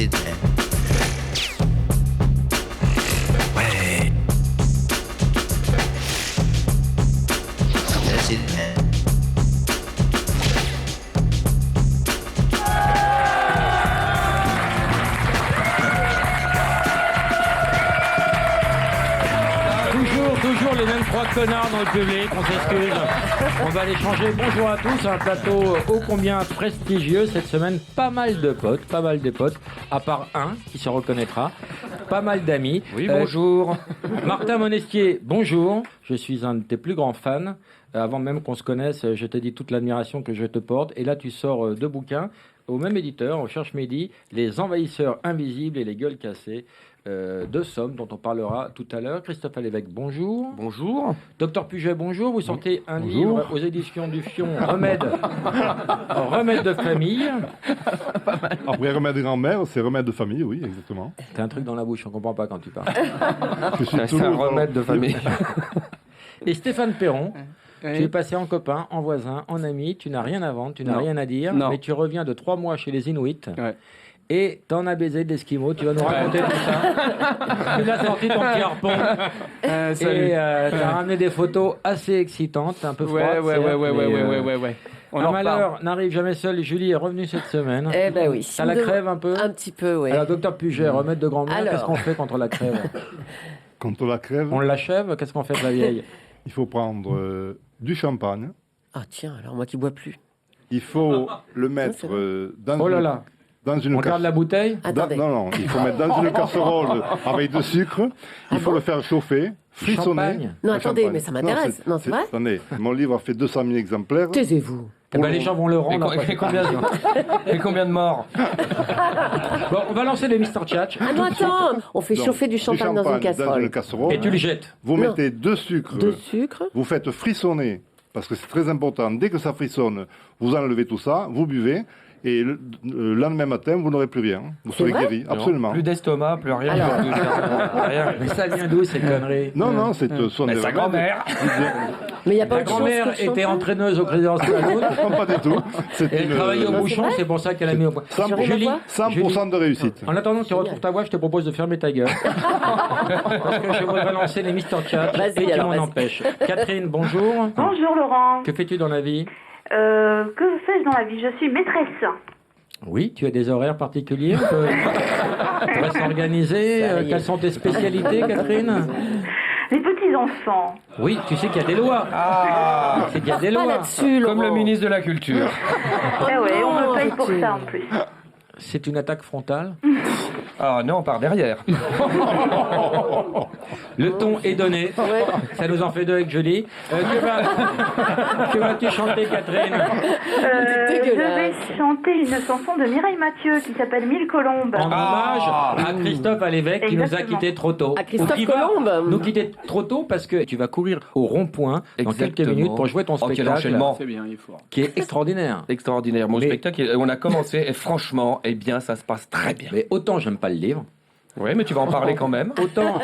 it, man. Ouais. That's it, man. Toujours les mêmes trois connards dans le public, on s'excuse. On va les changer. Bonjour à tous, un plateau ô combien prestigieux cette semaine. Pas mal de potes, à part un qui se reconnaîtra. Pas mal d'amis. Oui, bonjour. Martin Monestier, bonjour. Je suis un de tes plus grands fans. Avant même qu'on se connaisse, je t'ai dit toute l'admiration que je te porte. Et là, tu sors deux bouquins au même éditeur, au Cherche Midi, Les envahisseurs invisibles et les gueules cassées. De Somme, dont on parlera tout à l'heure. Christophe Alévèque, bonjour. Bonjour. Docteur Puget, bonjour. Vous sortez un livre aux éditions du Fion, Remède de famille. Après remède de grand-mère, c'est remède de famille, oui, exactement. T'as un truc dans la bouche, on comprend pas quand tu parles. C'est un remède de famille. Et Stéphane Perron, Oui. tu es passé en copain, en voisin, en ami, tu n'as rien à vendre, tu n'as rien à dire, mais tu reviens de 3 mois chez les Inuits. Ouais. Et t'en as baisé de l'Esquimau, tu vas nous raconter tout ça. Tu l'as sorti ton petit harpon. Et t'as ramené des photos assez excitantes, un peu froides. Ouais. On Un en malheur reparle. n'arrive jamais seul. Julie est revenue cette semaine. Eh ben oui. Ça la crève un peu. Un petit peu, oui. Alors, docteur Puget, remède de grand-mère, Alors. qu'est-ce qu'on fait contre la crève? Quand on la crève, On l'achève? Qu'est-ce qu'on fait de la vieille? il faut prendre du champagne. Ah tiens, alors moi qui bois plus. Il faut le mettre c'est dans Oh là une, là. dans une On garde la bouteille? Attendez. Non, il faut mettre dans une casserole avec de sucre. Il faut le faire chauffer, frissonner. Champagne. Non, Le attendez, champagne. mais ça m'intéresse. Non, c'est vrai? Attendez, mon livre a fait 200 000 exemplaires. Taisez-vous. Eh ben, les gens vont le rendre. Et combien de morts? Bon, on va lancer les Mister Tchatch. Ah non, attends. On fait Donc, chauffer du champagne dans une casserole. Et tu le jettes. Vous Non. mettez deux sucres. De sucre. Vous faites frissonner, parce que c'est très important. Dès que ça frissonne, vous enlevez tout ça, vous buvez, et le lendemain matin, vous n'aurez plus rien. Vous serez vrai guéri, absolument. Plus d'estomac, plus rien. Alors. Rien. Mais ça vient d'où ces conneries? Non, c'est sont Mais des sa remèdes. grand-mère. Mais il n'y a pas Ta autre chose grand-mère que le était champagne. entraîneuse au Crédit Agricole. Non, pas du tout. C'est Et elle travaillait au c'est bouchon, vrai c'est pour ça qu'elle a mis au point. 100%, Julie, 100% de réussite. en attendant que tu retrouves ta voix, je te propose de fermer ta gueule. Parce que je voudrais lancer les Mister Chat Vas-y, et tu alors, m'en vas-y. empêches. Catherine, bonjour. Bonjour Laurent. Que fais-tu dans la vie? Que fais-je dans la vie? Je suis maîtresse. Oui, tu as des horaires particuliers? On pourrait s'organiser. Ça y est. Quelles sont tes spécialités, Catherine? Les petits-enfants. Oui, tu sais qu'il y a des lois. Ah, C'est qu'il y a des Pas lois. là-dessus, comme le Laurent. ministre de la Culture. Eh ouais, on me paye pour arrêtez. ça en plus. C'est une attaque frontale. Ah non, par derrière. Le ton est donné. Ouais. Ça nous en fait deux avec Julie. Que vas-tu chanter, Catherine? Je vais dégueulasse. chanter une chanson de Mireille Mathieu qui s'appelle Mille colombes. En hommage à Christophe Alévèque qui nous a Exactement. quittés trop tôt. À Christophe Ou qui va Colombe. nous quitter trop tôt parce que tu vas courir au rond-point dans quelques Exactement. minutes pour jouer ton Oh, quel spectacle enchaînement. C'est bien, il est fort. qui est extraordinaire. Extraordinaire. Mon Mais- spectacle, on a commencé et franchement, eh bien, ça se passe très bien. Mais autant j'aime pas le livre, Oui, mais tu vas en parler quand même. autant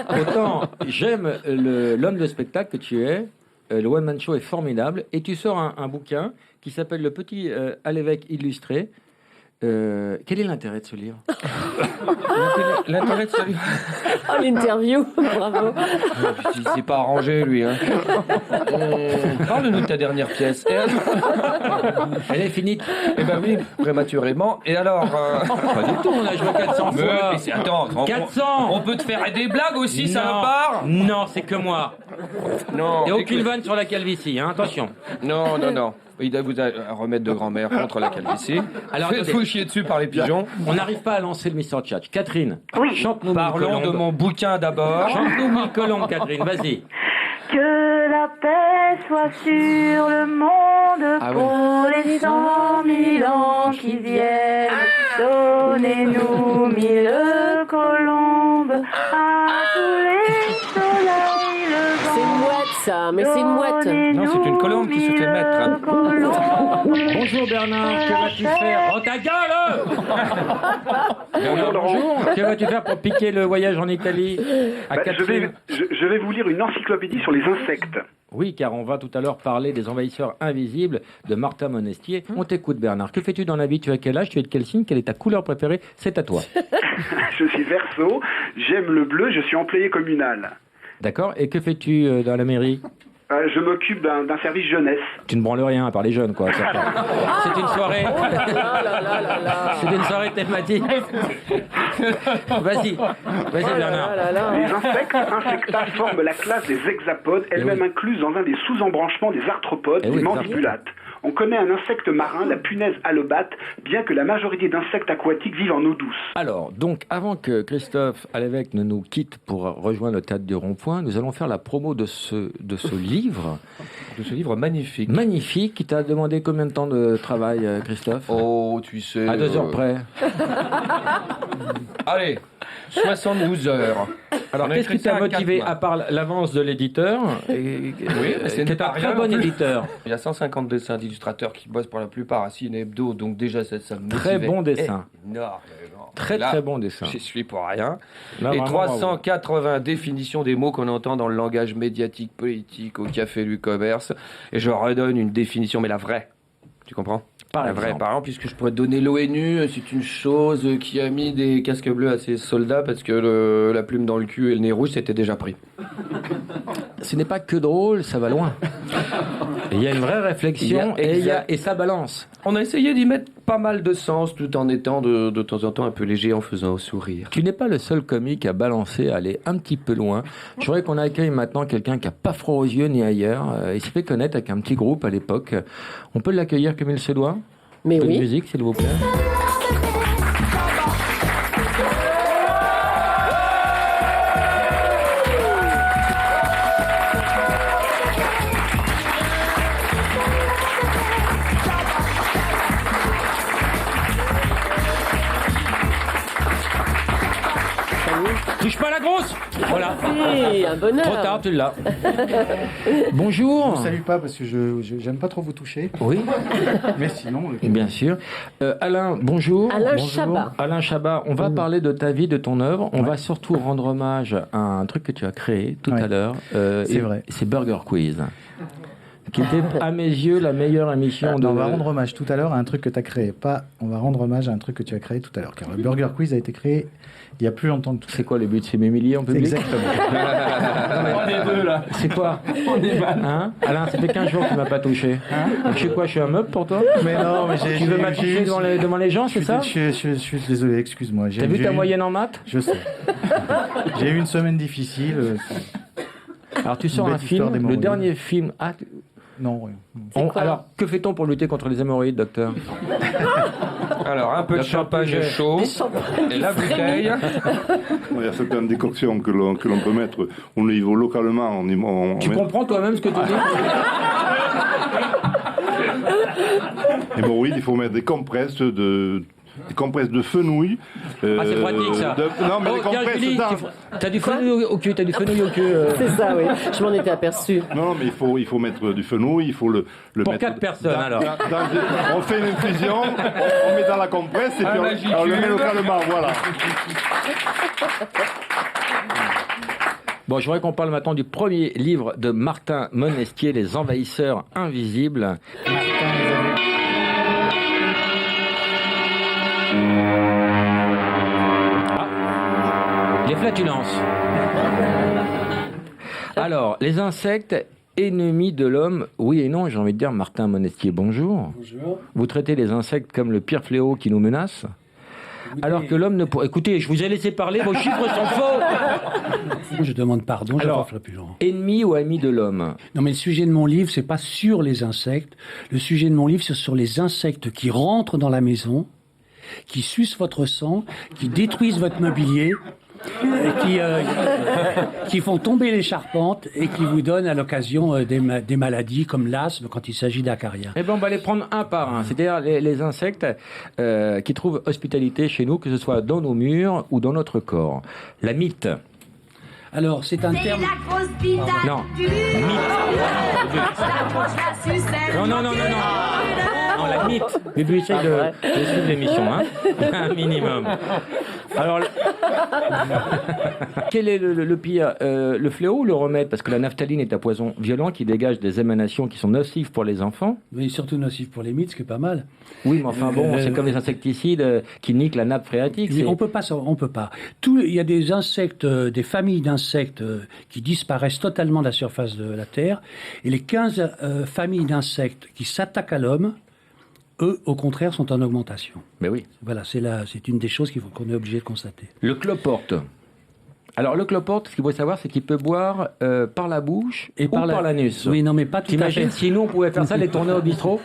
j'aime l'homme de spectacle que tu es. Le One Man Show est formidable. Et tu sors un bouquin qui s'appelle Le Petit Alévèque illustré. Quel est l'intérêt de ce livre? L'intérêt de celui. Oh, l'interview. Bravo. Il s'est pas arrangé, lui. Hein. Parle-nous de ta dernière pièce. Elle est finie. Eh ben oui, prématurément. Et alors Pas du tout, on a joué 400 Mais, fois. mais attends, 400. on peut te faire des blagues aussi, ça Non. part. Non, c'est que moi. Non. Et aucune écoute. vanne sur la calvitie, hein, attention. Non. Il vous a un remède de grand-mère contre la calvitie. Alors, Faites attendez. vous chier dessus par les pigeons. On n'arrive pas à lancer le Mister Chat. Catherine, Oui. chante-nous Parlons Mille de Colombes. mon bouquin d'abord. Chante-nous Mille Colombes, Catherine, vas-y. Que la paix soit sur le monde Ah pour les 100 000 ans qui viennent. Donnez-nous 1000 colombes à tous les soleils levants. C'est une mouette, ça. Mais c'est une mouette. Non, c'est une colombe qui se fait mettre, hein. Bonjour Bernard, que vas-tu faire? Oh ta gueule! Bernard, bonjour. Que vas-tu faire pour piquer le voyage en Italie à Bah, Catherine? je vais vous lire une encyclopédie sur les insectes. Oui, car on va tout à l'heure parler des envahisseurs invisibles de Martin Monestier. On t'écoute, Bernard. Que fais-tu dans la vie? Tu as quel âge? Tu es de quel signe? Quelle est ta couleur préférée? C'est à toi. Je suis Verseau, j'aime le bleu, je suis employé communal. D'accord. Et que fais-tu dans la mairie? Je m'occupe d'un service jeunesse. Tu ne branles rien à part les jeunes, quoi. C'est une soirée. C'est une soirée thématique. Vas-y, Bernard. Les insecta forment la classe des hexapodes, elle-même incluse dans un des sous-embranchements des arthropodes, Eh oui, les mandibulates. On connaît un insecte marin, la punaise alobate, bien que la majorité d'insectes aquatiques vivent en eau douce. Alors, donc, avant que Christophe Alévèque ne nous quitte pour rejoindre le théâtre du Rond-Point, nous allons faire la promo de ce livre. De ce livre magnifique. Magnifique, qui t'a demandé combien de temps de travail, Christophe? Oh, tu sais... À 2 heures près. Allez, 72 heures. Alors, qu'est-ce qui t'a motivé, à part l'avance de l'éditeur? Oui, c'est un très bon éditeur. Il y a 150 dessins d'illustrateurs qui bossent pour la plupart à Ciné Hebdo, donc déjà ça me Très motivait bon dessin. énormément. Très Là, très bon dessin. J'y suis pour rien. Là, Et vraiment, 380 définitions des mots qu'on entend dans le langage médiatique, politique, au café du commerce. Et je redonne une définition, mais la vraie. Tu comprends? Par la vraie, exemple. par exemple, puisque je pourrais te donner l'ONU, c'est une chose qui a mis des casques bleus à ses soldats parce que la plume dans le cul et le nez rouge, c'était déjà pris. Ce n'est pas que drôle, ça va loin. Il y a une vraie réflexion et ça balance. On a essayé d'y mettre pas mal de sens tout en étant de temps en temps un peu léger en faisant sourire. Tu n'es pas le seul comique à balancer, à aller un petit peu loin. Je voudrais qu'on accueille maintenant quelqu'un qui n'a pas froid aux yeux ni ailleurs. Il s'est fait connaître avec un petit groupe à l'époque. On peut l'accueillir comme il se doit? Mais Un peu de oui. musique, s'il vous plaît. Touche pas la grosse! Voilà. Oui, un bonheur. Trop tard, tu l'as. Bonjour. Salut pas parce que j'aime pas trop vous toucher. Oui, Mais sinon. bien sûr. Alain, bonjour. Alain Bonjour. Chabat. Alain Chabat, on va parler de ta vie, de ton œuvre. On va surtout rendre hommage à un truc que tu as créé tout à l'heure. C'est vrai. C'est Burger Quiz. Qui était, à mes yeux, la meilleure émission de... On va rendre hommage tout à l'heure à un truc que tu as créé. On va rendre hommage à un truc que tu as créé tout à l'heure. Car le Burger Quiz a été créé il y a plus longtemps que tout. C'est quoi le but? C'est m'humilier en public? Exactement. On est deux là. C'est quoi? Hein? Alain, ça fait 15 jours que tu m'as pas touché. Je sais quoi, je suis un meuble pour toi? Mais non, mais Tu veux m'afficher devant les gens, c'est ça? Je suis désolé, excuse-moi. T'as vu ta moyenne en maths? Je sais. J'ai eu une semaine difficile. Alors tu sors Une un bête histoire film, le d'hémorroïdes. dernier film... Ah, Non, oui. alors, que fait-on pour lutter contre les hémorroïdes, docteur? Alors, un peu de champagne chaud et la bouteille. Il y a certaines décoctions que l'on peut mettre au niveau localement. Tu comprends toi-même ce que tu dis? Hémorroïdes, il faut mettre des compresses de fenouil. Ah, c'est pratique ça. Non, mais les tiens, compresses Julie, t'as du fenouil au cul, C'est ça, oui. Je m'en étais aperçu. Non, mais il faut mettre du fenouil, il faut le Pour mettre... 4 personnes, alors. On fait une infusion, on met dans la compresse et puis on le met localement, voilà. Bon, je voudrais qu'on parle maintenant du premier livre de Martin Monestier, Les Envahisseurs Invisibles. Les flatulences. Alors, les insectes ennemis de l'homme, oui et non, j'ai envie de dire, Martin Monestier, bonjour. Bonjour. Vous traitez les insectes comme le pire fléau qui nous menace? Alors que l'homme ne pourrait... Écoutez, je vous ai laissé parler, vos chiffres sont faux. Je demande pardon, je vais pas faire plus long. Ennemi ou ami de l'homme? Non, mais le sujet de mon livre, c'est pas sur les insectes. Le sujet de mon livre, c'est sur les insectes qui rentrent dans la maison, qui sucent votre sang, qui détruisent votre mobilier, et qui font tomber les charpentes et qui vous donnent à l'occasion des maladies comme l'asthme quand il s'agit d'acariens. Eh bien, on va les prendre un par un. C'est-à-dire les insectes qui trouvent hospitalité chez nous, que ce soit dans nos murs ou dans notre corps. La mite. Alors, c'est un terme... la grosse bite Non. Non. Non, la mythe. Bubu, essaye de suivre l'émission, hein. Un minimum. Alors, Quel est le pire, le fléau ou le remède? Parce que la naphtaline est un poison violent qui dégage des émanations qui sont nocives pour les enfants. Mais surtout nocif pour les mythes, ce qui est pas mal. Oui, mais enfin bon, c'est comme les insecticides qui niquent la nappe phréatique. Mais on peut pas. Il y a des insectes, des familles d'insectes qui disparaissent totalement de la surface de la Terre, et les 15 familles d'insectes qui s'attaquent à l'homme, eux, au contraire, sont en augmentation. Mais oui. Voilà, c'est une des choses qu'on est obligé de constater. Le cloporte. Alors, le cloporte, ce qu'il faut savoir, c'est qu'il peut boire par la bouche ou par l'anus. Oui, non, mais pas tout à fait. T'imagines si nous, on pouvait faire ça, les tournées au bistrot?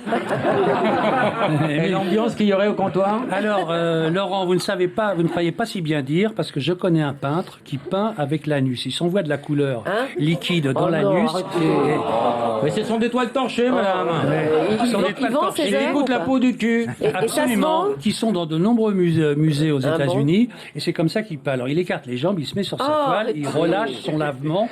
Et l'ambiance qu'il y aurait au comptoir? Alors, Laurent, vous ne savez pas, vous ne croyez pas si bien dire, parce que je connais un peintre qui peint avec l'anus. Il s'envoie de la couleur liquide dans l'anus. Mais ce sont des toiles torchées, madame. Ce sont des toiles torchées. Ils écoutent la peau du cul. Absolument. Qui sont dans de nombreux musées aux États-Unis. Et c'est comme ça qu'il peint. Alors, il écarte les jambes, il se met sur sa toile, il relâche son lavement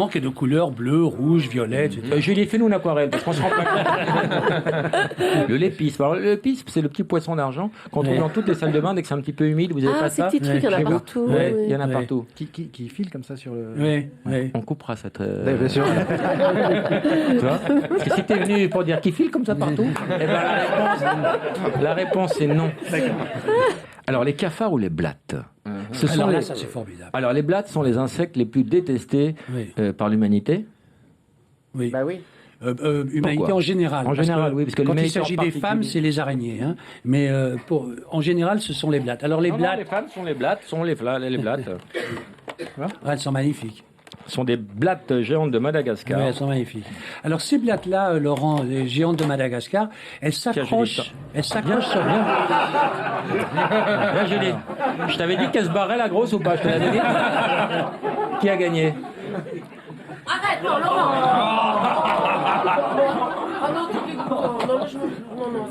qui est de couleur bleue, rouge, violette, etc. Julie, fais-nous une aquarelle, parce qu'on se rend pas compte. Le lépisme. Alors, le lépisme, c'est le petit poisson d'argent qu'on trouve dans toutes les salles de bain dès que c'est un petit peu humide. Vous n'avez pas ça? Ces petits trucs, il y en a partout. Il y en a partout. Qui file comme ça sur le... Oui. On coupera cette... Bien sûr. Tu vois? Parce que si t'es venu pour dire qu'il file comme ça partout, eh ben la réponse c'est non. Alors, les cafards ou les blattes? Ça c'est formidable. Alors, les blattes sont les insectes les plus détestés par l'humanité. Oui. Bah oui. Humanité Pourquoi? en général. En général, oui, parce que quand il l'humanité s'agit en des femmes, particulier. c'est les araignées. Hein. Mais en général, ce sont les blattes. Alors, les blattes. Les femmes sont les blattes, les blattes. Elles sont magnifiques. Sont des blattes géantes de Madagascar. Oui, elles sont magnifiques. Alors, ces blattes-là, Laurent, les géantes de Madagascar, elles s'accrochent. Elles s'accrochent sur bien. Bien, Julie. Je t'avais dit qu'elle se barrait la grosse ou pas? Je te l'avais dit. Qui a gagné? Arrête, non, Laurent. Non,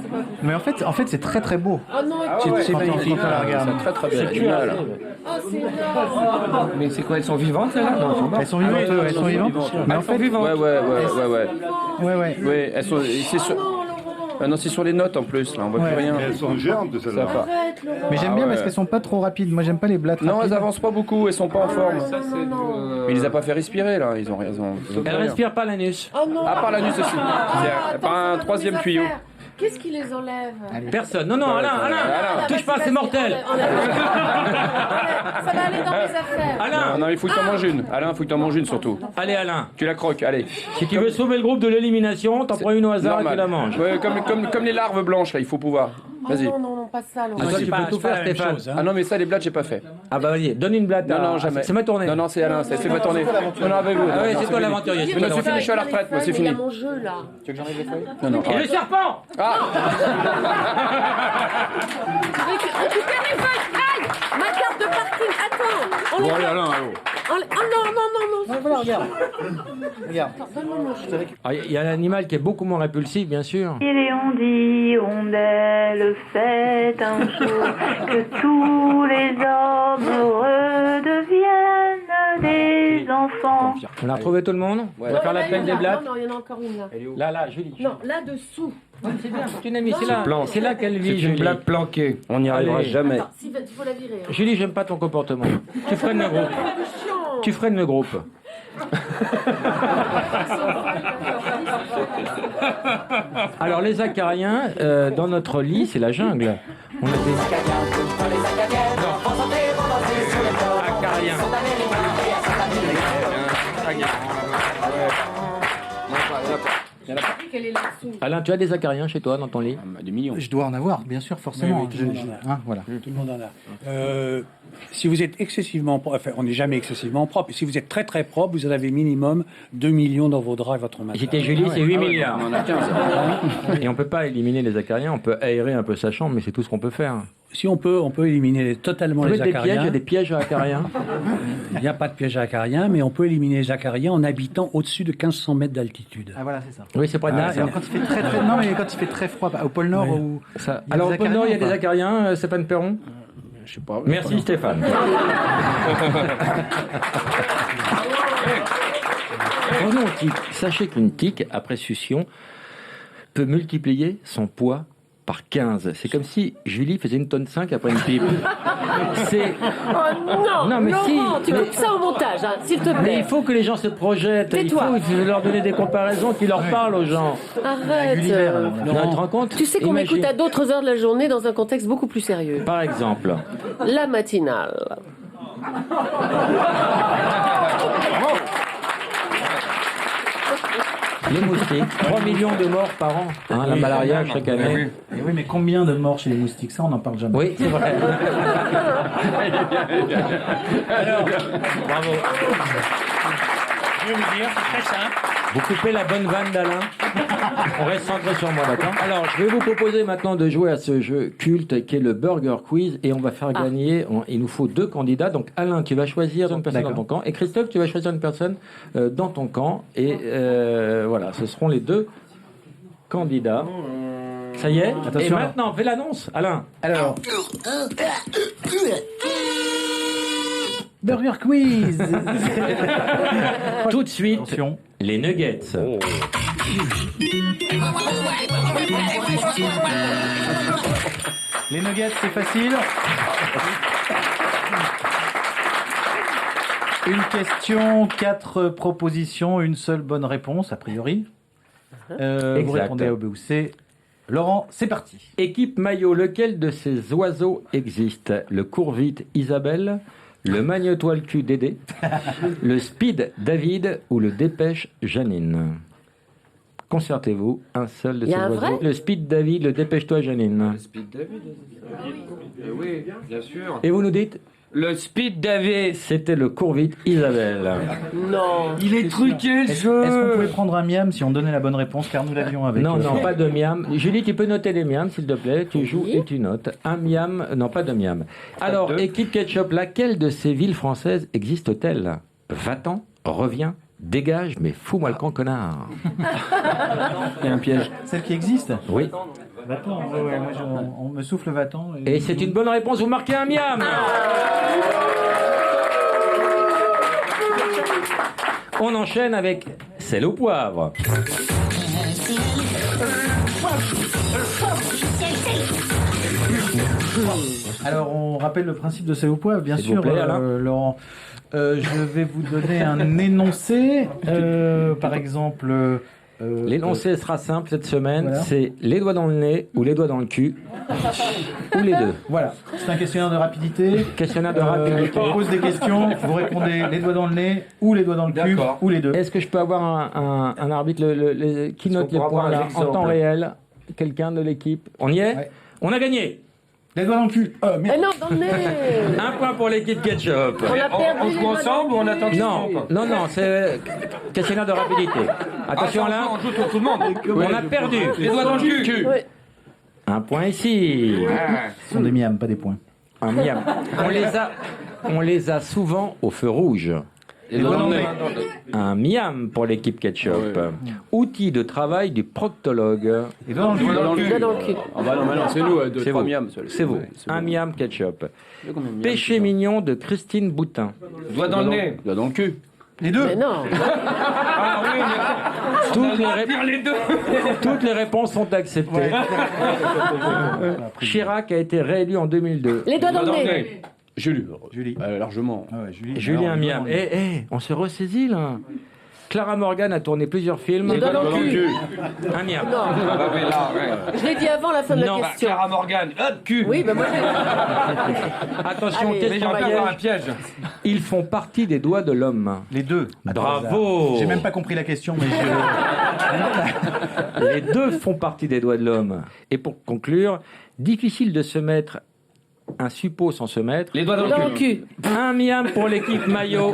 c'est pas vous. Mais en fait, c'est très très beau. Ah non, C'est magnifique. C'est très bien. Génial. c'est énorme. Mais c'est quoi, elles sont vivantes, celles-là? Non, elles sont mortes. Elles sont vivantes, elles sont vivantes. Mais en fait, Ouais. Oui, elles sont. C'est sur... Ah non, c'est sur les notes en plus, là, on voit plus rien. Elles sont géantes, celles-là. Arrête, Laurent. mais j'aime bien parce qu'elles sont pas trop rapides. Moi, j'aime pas les blattes Non, rapides. elles avancent pas beaucoup, elles sont pas en forme. Non. Mais il les a pas fait respirer, là, ils ont raison. Elle respire pas l'anus. Oh non. À part l'anus aussi. Par un troisième tuyau. Qu'est-ce qui les enlève? Personne. Non, Alain. Touche pas, c'est mortel. Ça va aller dans mes affaires. Alain. Non, il faut que t'en manges une. Alain, il faut que t'en manges une surtout. Allez, Alain. Tu la croques, allez. Si tu veux sauver le groupe de l'élimination, t'en prends une au hasard et tu la manges. Ouais, comme les larves blanches, là, il faut pouvoir. Vas-y. Non, pas ça, Laurent. Toi, tu peux tout faire, Stéphane. Ah non, mais ça, les blattes, j'ai pas fait. Ah bah vas-y, donne une blatte. Non, jamais. C'est ma tournée. Non, c'est Alain, c'est ma tournée. Non, avec vous. Ah ouais, c'est toi l'aventurier. Mais non, c'est fini, je suis à la retraite, moi, c'est Il y fini. a mon jeu, là. Tu veux que j'enlève les feuilles? Non. Et le serpent. Récupère mes feuilles. Aïe. Ma carte de parking. Attends. On les Bon, allez, Alain, allô. Oh non. Voilà, regarde. Regarde. Il y a un animal qui est beaucoup moins répulsif, bien sûr. Il est on dit, rondelle, faites un jour que tous les hommes redeviennent des enfants. On a retrouvé tout le monde? On va faire la peine des blattes. Non, il y en a encore une là. Là, Julie. Non, là-dessous. C'est bien, c'est une amie, c'est là. C'est là qu'elle vit, C'est une Julie. blague planquée. On n'y arrivera Allez. jamais. Attends, il faut la virer. Hein. Julie, j'aime pas ton comportement. Tu freines le groupe. Chiant. Tu freines le groupe. Alors, les acariens, dans notre lit, c'est la jungle. On a des... Acariens. Quelle est là-dessous? Alain, tu as des acariens chez toi, dans ton lit? Des millions. Je dois en avoir, bien sûr, forcément. Oui, tout le monde en a. Voilà. Tout le monde en a. Si vous êtes excessivement propre, enfin, on n'est jamais excessivement propre, et si vous êtes très très propre, vous en avez minimum 2 millions dans vos draps et votre matelas. J'étais Julie, c'est 8 milliards. On en a 15. Et on peut pas éliminer les acariens, on peut aérer un peu sa chambre, mais c'est tout ce qu'on peut faire. Si on peut éliminer totalement On peut les mettre des pièges, il y acariens. a des pièges à acariens. Il n'y a pas de piège à acariens, mais on peut éliminer les acariens en habitant au-dessus de 1500 mètres d'altitude. Ah voilà, c'est ça. Oui, c'est près de Là, là. ça. quand il fait très très non mais quand il fait très froid au pôle Nord Oui. ou Ça. il y a Alors, des au pôle Nord, il y a des acariens acariens, Stéphane Perron. Je sais pas. Merci Stéphane. Revenons aux tiques. Sachez qu'une tique, après succion, peut multiplier son poids par 15. C'est comme si Julie faisait une tonne 5 après une pipe. C'est... Oh non, Non, mais Laurent, si, tu mais- coupes ça au montage, hein, s'il te Mais plaît. il faut que les gens se projettent. Il Tais-toi. faut leur donner des comparaisons qui leur parlent aux gens. Arrête. Gulliver, alors, là. Tu te rends compte? Tu sais qu'on Imagine- m'écoute à d'autres heures de la journée dans un contexte beaucoup plus sérieux. Par exemple. La matinale. Les moustiques, 3 millions de morts par an, hein, la malaria chaque année. Et oui, mais combien de morts chez les moustiques? Ça, on n'en parle jamais. Oui, c'est vrai. Alors, bravo. Je vais vous dire, c'est très simple. Vous coupez la bonne vanne d'Alain. On reste centré sur moi, d'accord? Alors, je vais vous proposer maintenant de jouer à ce jeu culte qui est le Burger Quiz et on va faire gagner. Il nous faut 2 candidats. Donc, Alain, tu vas choisir une personne dans ton camp et Christophe, tu vas choisir une personne dans ton camp. Et voilà, ce seront les 2 candidats. Ça y est? Attention. Et maintenant, fais l'annonce, Alain. Alors. Burger Quiz. Tout de suite, Attention. les nuggets. Les nuggets, c'est facile. Une question, 4 propositions, une seule bonne réponse, a priori. Vous Exact. répondez à A, B ou C. Laurent, c'est parti. Équipe maillot, lequel de ces oiseaux existe? Le court-vite Isabelle, le magnotoile le cul Dédé, le speed David ou le dépêche Janine? Concertez-vous, un seul de Y ces a un oiseaux. vrai Le speed David, le dépêche-toi Janine. Speed David. Oui, bien sûr. Et vous nous dites? Le Speed David. C'était le court-vite Isabelle. Non. Il est truqué le Est-ce jeu. qu'on pouvait prendre un miam si on donnait la bonne réponse, car nous l'avions avec. Non, non, pas de miam. Julie, tu peux noter les miams, s'il te plaît. Tu joues et tu notes. Un miam, non, pas de miam. Alors, deux. équipe Ketchup, laquelle de ces villes françaises existe-t-elle? Va-t'en, reviens, dégage, mais fous-moi le camp, connard. Il y a un piège. Celle qui existe? Oui. Va-t'en, ouais, moi, on me souffle va-t'en. Et c'est une bonne réponse, vous marquez un miam. On enchaîne avec sel au poivre. Alors, on rappelle le principe de sel au poivre, bien S'il sûr, vous plaît, Alain. Laurent. Je vais vous donner un énoncé. Par exemple. L'énoncé sera simple cette semaine, Voilà. c'est les doigts dans le nez ou les doigts dans le cul, ou les deux. Voilà, c'est un questionnaire de rapidité. Questionnaire de rapidité. Je pose des questions, vous répondez les doigts dans le nez ou les doigts dans le cul D'accord. ou les deux. Est-ce que je peux avoir un arbitre qui Est-ce note qu'on les pourra points avoir un là, en exemple temps réel? Quelqu'un de l'équipe? On y est? Ouais. On a gagné! Les doigts dans le cul. Eh Merde. non, dans le nez. Un point pour l'équipe Ketchup. On a perdu On les joue doigts ensemble ou on attend qu'ils se Non, trompent non, non, c'est questionnaire de rapidité. Attention là, On joue tout le monde. on a perdu. Les doigts dans le cul. Ouais. Un point ici. Ce sont des miams, pas des points. Un miam. On les a souvent au feu rouge. Les doigts dans le nez. Un miam pour l'équipe Ketchup. Outil de travail du proctologue. Les doigts dans le cul. Doigt dans le cul. Ah bah non, mais non, c'est nous, deux, C'est trois vous. miams. C'est vous. Un miam Ketchup. Péché mignon de Christine Boutin. Doigts dans le nez. Doigt dans le cul. Les deux. Mais non. Ah oui, Toutes les réponses sont acceptées. Chirac a été réélu en 2002. Les doigts dans le nez. Julie. Julie. Largement. Ah ouais, Julie. Julien Alors, les doigts Miam. dans le nez. On se ressaisit là. Clara Morgan a tourné plusieurs films. Les doigts dans le cul. Un miam. Non. Ah bah oui, là, ouais. Je l'ai dit avant la fin de Non, la Bah, question. Clara Morgan, hop, cul. Oui, ben moi j'ai. Attention, Allez, question Mais j'ai encore un piège. piège. Ils font partie des doigts de l'homme. Les deux. Bravo. J'ai même pas compris la question, mais Les deux font partie des doigts de l'homme. Et pour conclure, difficile de se mettre un suppôt sans se mettre. Les doigts dans Dans le le cul. cul. Un miam pour l'équipe maillot.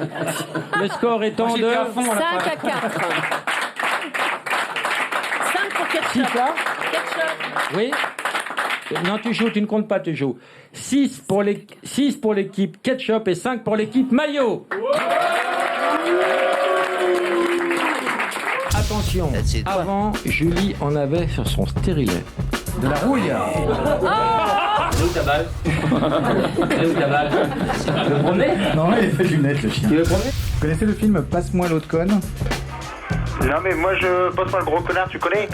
Le score étant de... J'étais à fond, 5 là. à 4. 5 pour Six, Ketchup. là. Ketchup. Oui. Non, tu joues, tu ne comptes pas, tu joues. 6 pour l'équipe Ketchup et 5 pour l'équipe maillot. Attention, avant, Julie en avait sur son stérilet. de la rouille. Où ta balle Elle est où ta balle Le premier Non, il a pas de lunettes, le chien. Tu veux le premier Vous connaissez le film Passe-moi l'autre conne? Non mais moi je passe pas le gros connard, tu connais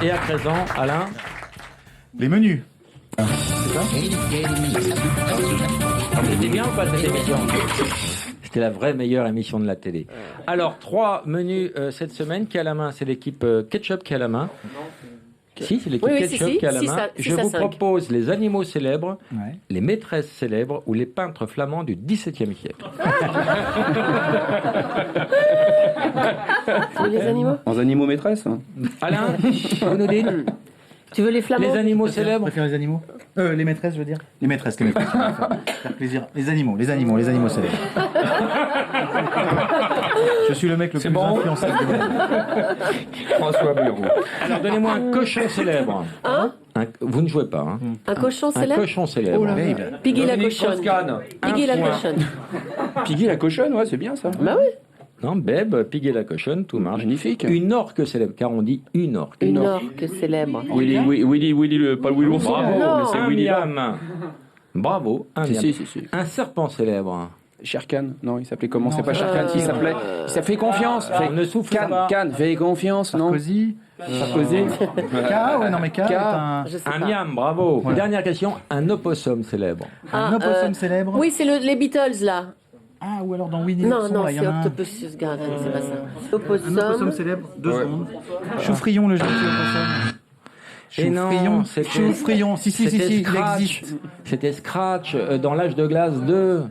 Et à présent, Alain. Les menus. C'était bien ou pas cette émission? C'était la vraie meilleure émission de la télé. Alors, 3 menus cette semaine. Qui a la main? C'est l'équipe Ketchup qui a la main. Si, c'est l'équipe Ketchup qui a la main. Je vous propose les animaux célèbres, les maîtresses célèbres ou les peintres flamands du XVIIe siècle. Tu veux les animaux? En animaux maîtresses. Alain, vous nous dites? Tu veux les flamands? Les animaux célèbres? Vous préférez les animaux? Les maîtresses, je veux dire. Les maîtresses. Faire plaisir. Les animaux célèbres. Je suis le mec le plus influençable du monde. François Bureau. Alors, donnez-moi un cochon célèbre. Vous ne jouez pas. Hein. Un cochon célèbre? Un cochon célèbre. Oh là là. Piggy la cochonne. Piggy la cochonne. Piggy la cochonne, ouais, c'est bien ça. Bah oui. Non, Beb, Piggy la cochonne, tout marche. Magnifique. Une orque célèbre, car on dit une orque. Une orque célèbre. Willy, pas le Willy Bravo, Non. c'est William. Bravo, un miam. Si. Un serpent célèbre. Sherkan, non, il s'appelait comment? C'est pas Sherkan, il s'appelait. Ça fait confiance. Ne souffle pas. Cannes, fais confiance, non? Sarkozy. K. Est un... Je sais Un pas. miam, bravo. Voilà. Dernière question, un opossum célèbre. Un opossum célèbre. Oui, c'est les Beatles là. Ah, ou alors dans Winnie Non, l'ourson, non, là, il y c'est en a un. Octopus Garden, c'est pas ça. Un opossum Opossum. célèbre, 2 secondes. Choufrion, le gentil opossum. Et non, Choufrion, c'était- Choufrion, si, C'était il Scratch. existe. C'était Scratch dans l'âge de glace 2.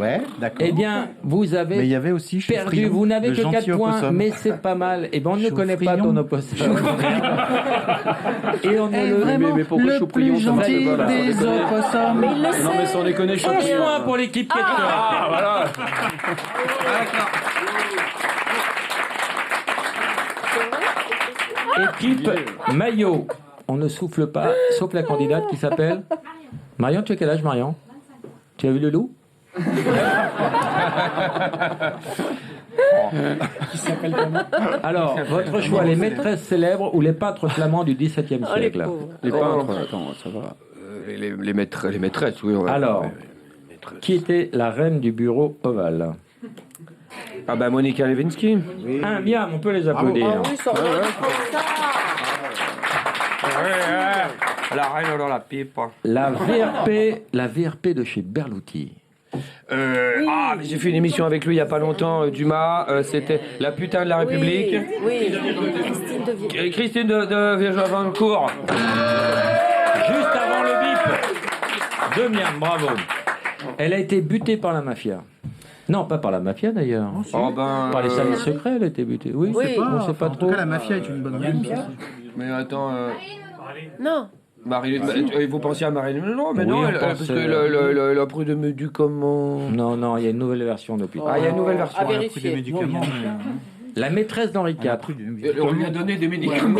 Ouais, d'accord. Eh bien, vous avez Mais il y avait aussi Choufrion, perdu. Vous n'avez le que 4 gentil points, opossum. mais c'est pas mal. Eh bien, on ne connaît pas Choufrion. ton opossum. Et on ne le... Vraiment, mais pourquoi le Choufrion, plus ça va, gentil c'est pas des opossums. Mais il le sait. Non, mais sans déconner, 11 points pour l'équipe Ketchup. Ah, voilà. Équipe Maillot. On ne souffle pas, sauf la candidate qui s'appelle... Marion, tu as quel âge, Marion? Tu as vu le loup? Qui s'appelle comment? Alors, votre choix, les maîtresses célèbres ou les peintres flamands du XVIIe Oh, les siècle? pauvres. Les peintres, attends, ça va. Les maîtresses, oui. Alors, qui était la reine du bureau ovale? Ah bah Monica Lewinsky. Un miam, on peut les applaudir. Ah oui, ça aurait été ça. La reine dans la pipe. La VRP de chez Berluti. Ah, mais j'ai fait une émission avec lui il y a pas longtemps, Dumas. C'était La putain de la République. Oui, Christine de Vienne. Christine de Vierge-Vancourt. Juste avant le bip. De miam, bravo. Elle a été butée par la mafia. Non, pas par la mafia d'ailleurs. Oh ben. Par les services secrets, elle a été butée. Oui, Oui. on sait pas En trop. tout cas, la mafia est une bonne reine. Mais attends. Non. Vous pensiez à Marilyn Monroe, mais Oui, non, on parce pense, que la pris de médicaments. Non, non, il y a une nouvelle version depuis. Ah, il y a une nouvelle version. À Pris des vérifier. médicaments. La maîtresse d'Henri IV. On lui a donné des médicaments.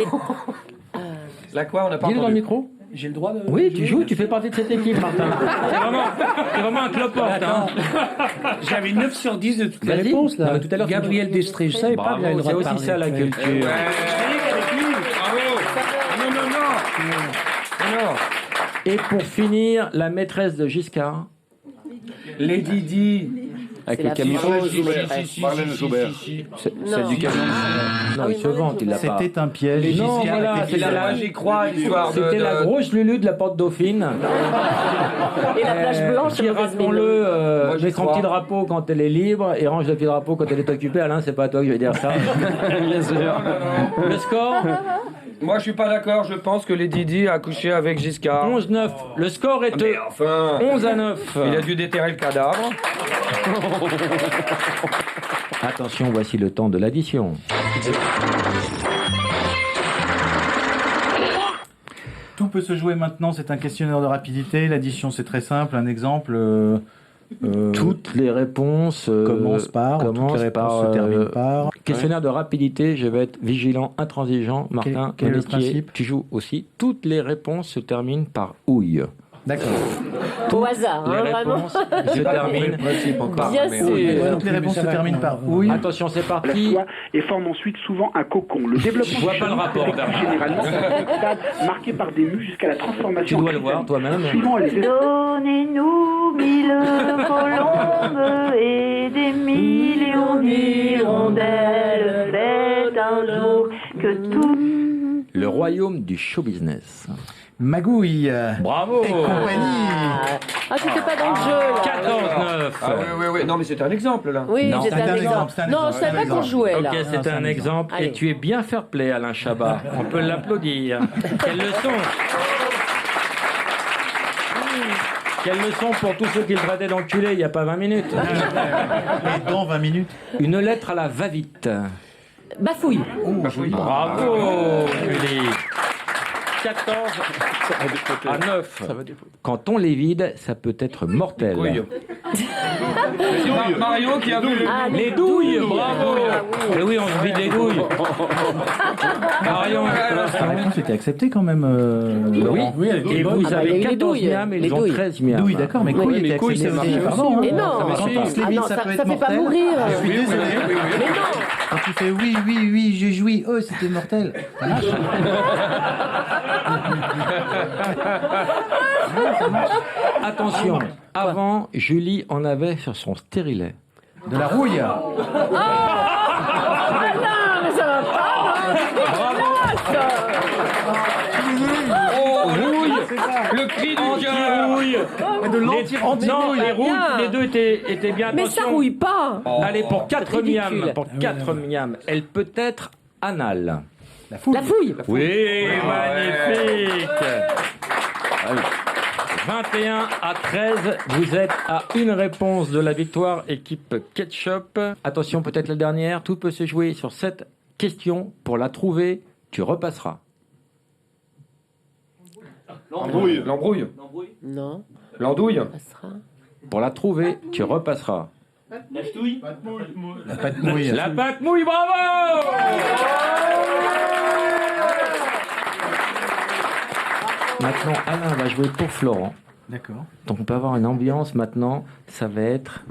La quoi, on n'a pas Dis-le dans le entendu. micro. J'ai le droit de. Oui, tu joues, tu fais partie de cette équipe, Martin. C'est vraiment un cloporte. Hein. J'avais 9 sur 10 de toutes les Vas-y. réponses là. Non, mais tout à l'heure, Gabriel Destré, je savais pas qu'il avait le Bravo, droit c'est de aussi parler. ça la culture. Non. Et pour finir, la maîtresse de Giscard. Lady Di. Avec C'est le la camion. fille. Marlène Joubert. Celle du camion. Non, il se vante, il l'a pas. C'était un piège. Non, voilà, C'est là, j'y crois, l'histoire de. C'était la grosse Lulu de la Porte Dauphine. Et la plage blanche, Qui, elle rappelons-le, Moi, j'y met son crois. petit drapeau quand elle est libre et range le petit drapeau quand elle est occupée. Alain, c'est pas à toi que je vais dire ça. Bien sûr. Le score Moi, je suis pas d'accord. Je pense que Lady Di a couché avec Giscard. 11-9. Le score est Mais enfin. 11-9. Il a dû déterrer le cadavre. Attention, voici le temps de l'addition. Tout peut se jouer maintenant, c'est un questionnaire de rapidité. L'addition, c'est très simple. Un exemple. Toutes les réponses Commence par. Toutes commencent les réponses par, se terminent par. questionnaire de rapidité, je vais être vigilant, intransigeant. Martin, Quel est le Monestier, principe tu joues aussi. Toutes les réponses se terminent par ouille. D'accord. Au hasard, Les hein, vraiment. réponses se terminent par Bien mais sûr. ouille. Toutes les réponses se terminent par oui. Attention, c'est la parti. soie et forme ensuite souvent un cocon. Le développement Je vois du pas le chameau rapport, s'effectue Bernard. généralement dans un stade marqué par des mues jusqu'à la transformation. Tu dois en le voir chrysalide. toi-même. Suivant les Donnez-nous 1000 colombes et des millions d'hirondelles. Faites un jour que tout... Le royaume du show business. Magouille. Bravo. Et compagnie. Ah, c'était pas dans le jeu, là. 14-9. Ah oui. Non, mais c'était un exemple, là. Oui, Non. c'était un exemple. Non, je savais pas qu'on jouait, là. Ok, c'était un exemple. Allez. Et tu es bien fair-play, Alain Chabat. On peut l'applaudir. Quelle leçon. Quelle leçon pour tous ceux qui le traitaient d'enculé il n'y a pas 20 minutes. Et dans 20 minutes. Une lettre à la va-vite. Bafouille. Bravo, Julie. 14 à 9. Quand on les vide, ça peut être mortel. Mario qui a vu Ah, Les douilles, bravo. Mais oui, on se vide les douilles. Marion, C'était accepté quand même. oui, et vous Ah bah, il y a avez eu les 14 douilles. miams et Les ils ont douilles. 13 miams. Oui, d'accord, mais couille était accepté aussi. Pardon. Mais non, Quand on se les vide, ça peut être ça fait pas mortel. mourir. Je suis désolé. Mais non. Quand tu fais oui, j'ai joui, oh, c'était mortel. Ça marche. Attention, avant, Julie en avait sur son stérilet. De la rouille. Ah non, mais ça va pas. rouille. Le cri du cœur. Anti-rouille. Non, les rouilles, bien. les deux étaient bien. Mais ça Attention. rouille pas. Allez, pour 4 ridicule. miams. Pour 4 miams. Elle peut être anale. La fouille. La fouille. Oui, magnifique. 21 à 13, vous êtes à une réponse de la victoire, équipe Ketchup. Attention, peut-être la dernière, tout peut se jouer sur cette question. Pour la trouver, tu repasseras. L'embrouille. L'embrouille. Non, L'andouille. ça sera. Pour la trouver, tu repasseras. La ch'touille. La pâte mouille. La pâte mouille, bravo. Maintenant, Alain va jouer pour Florent. D'accord. Donc on peut avoir une ambiance maintenant, ça va être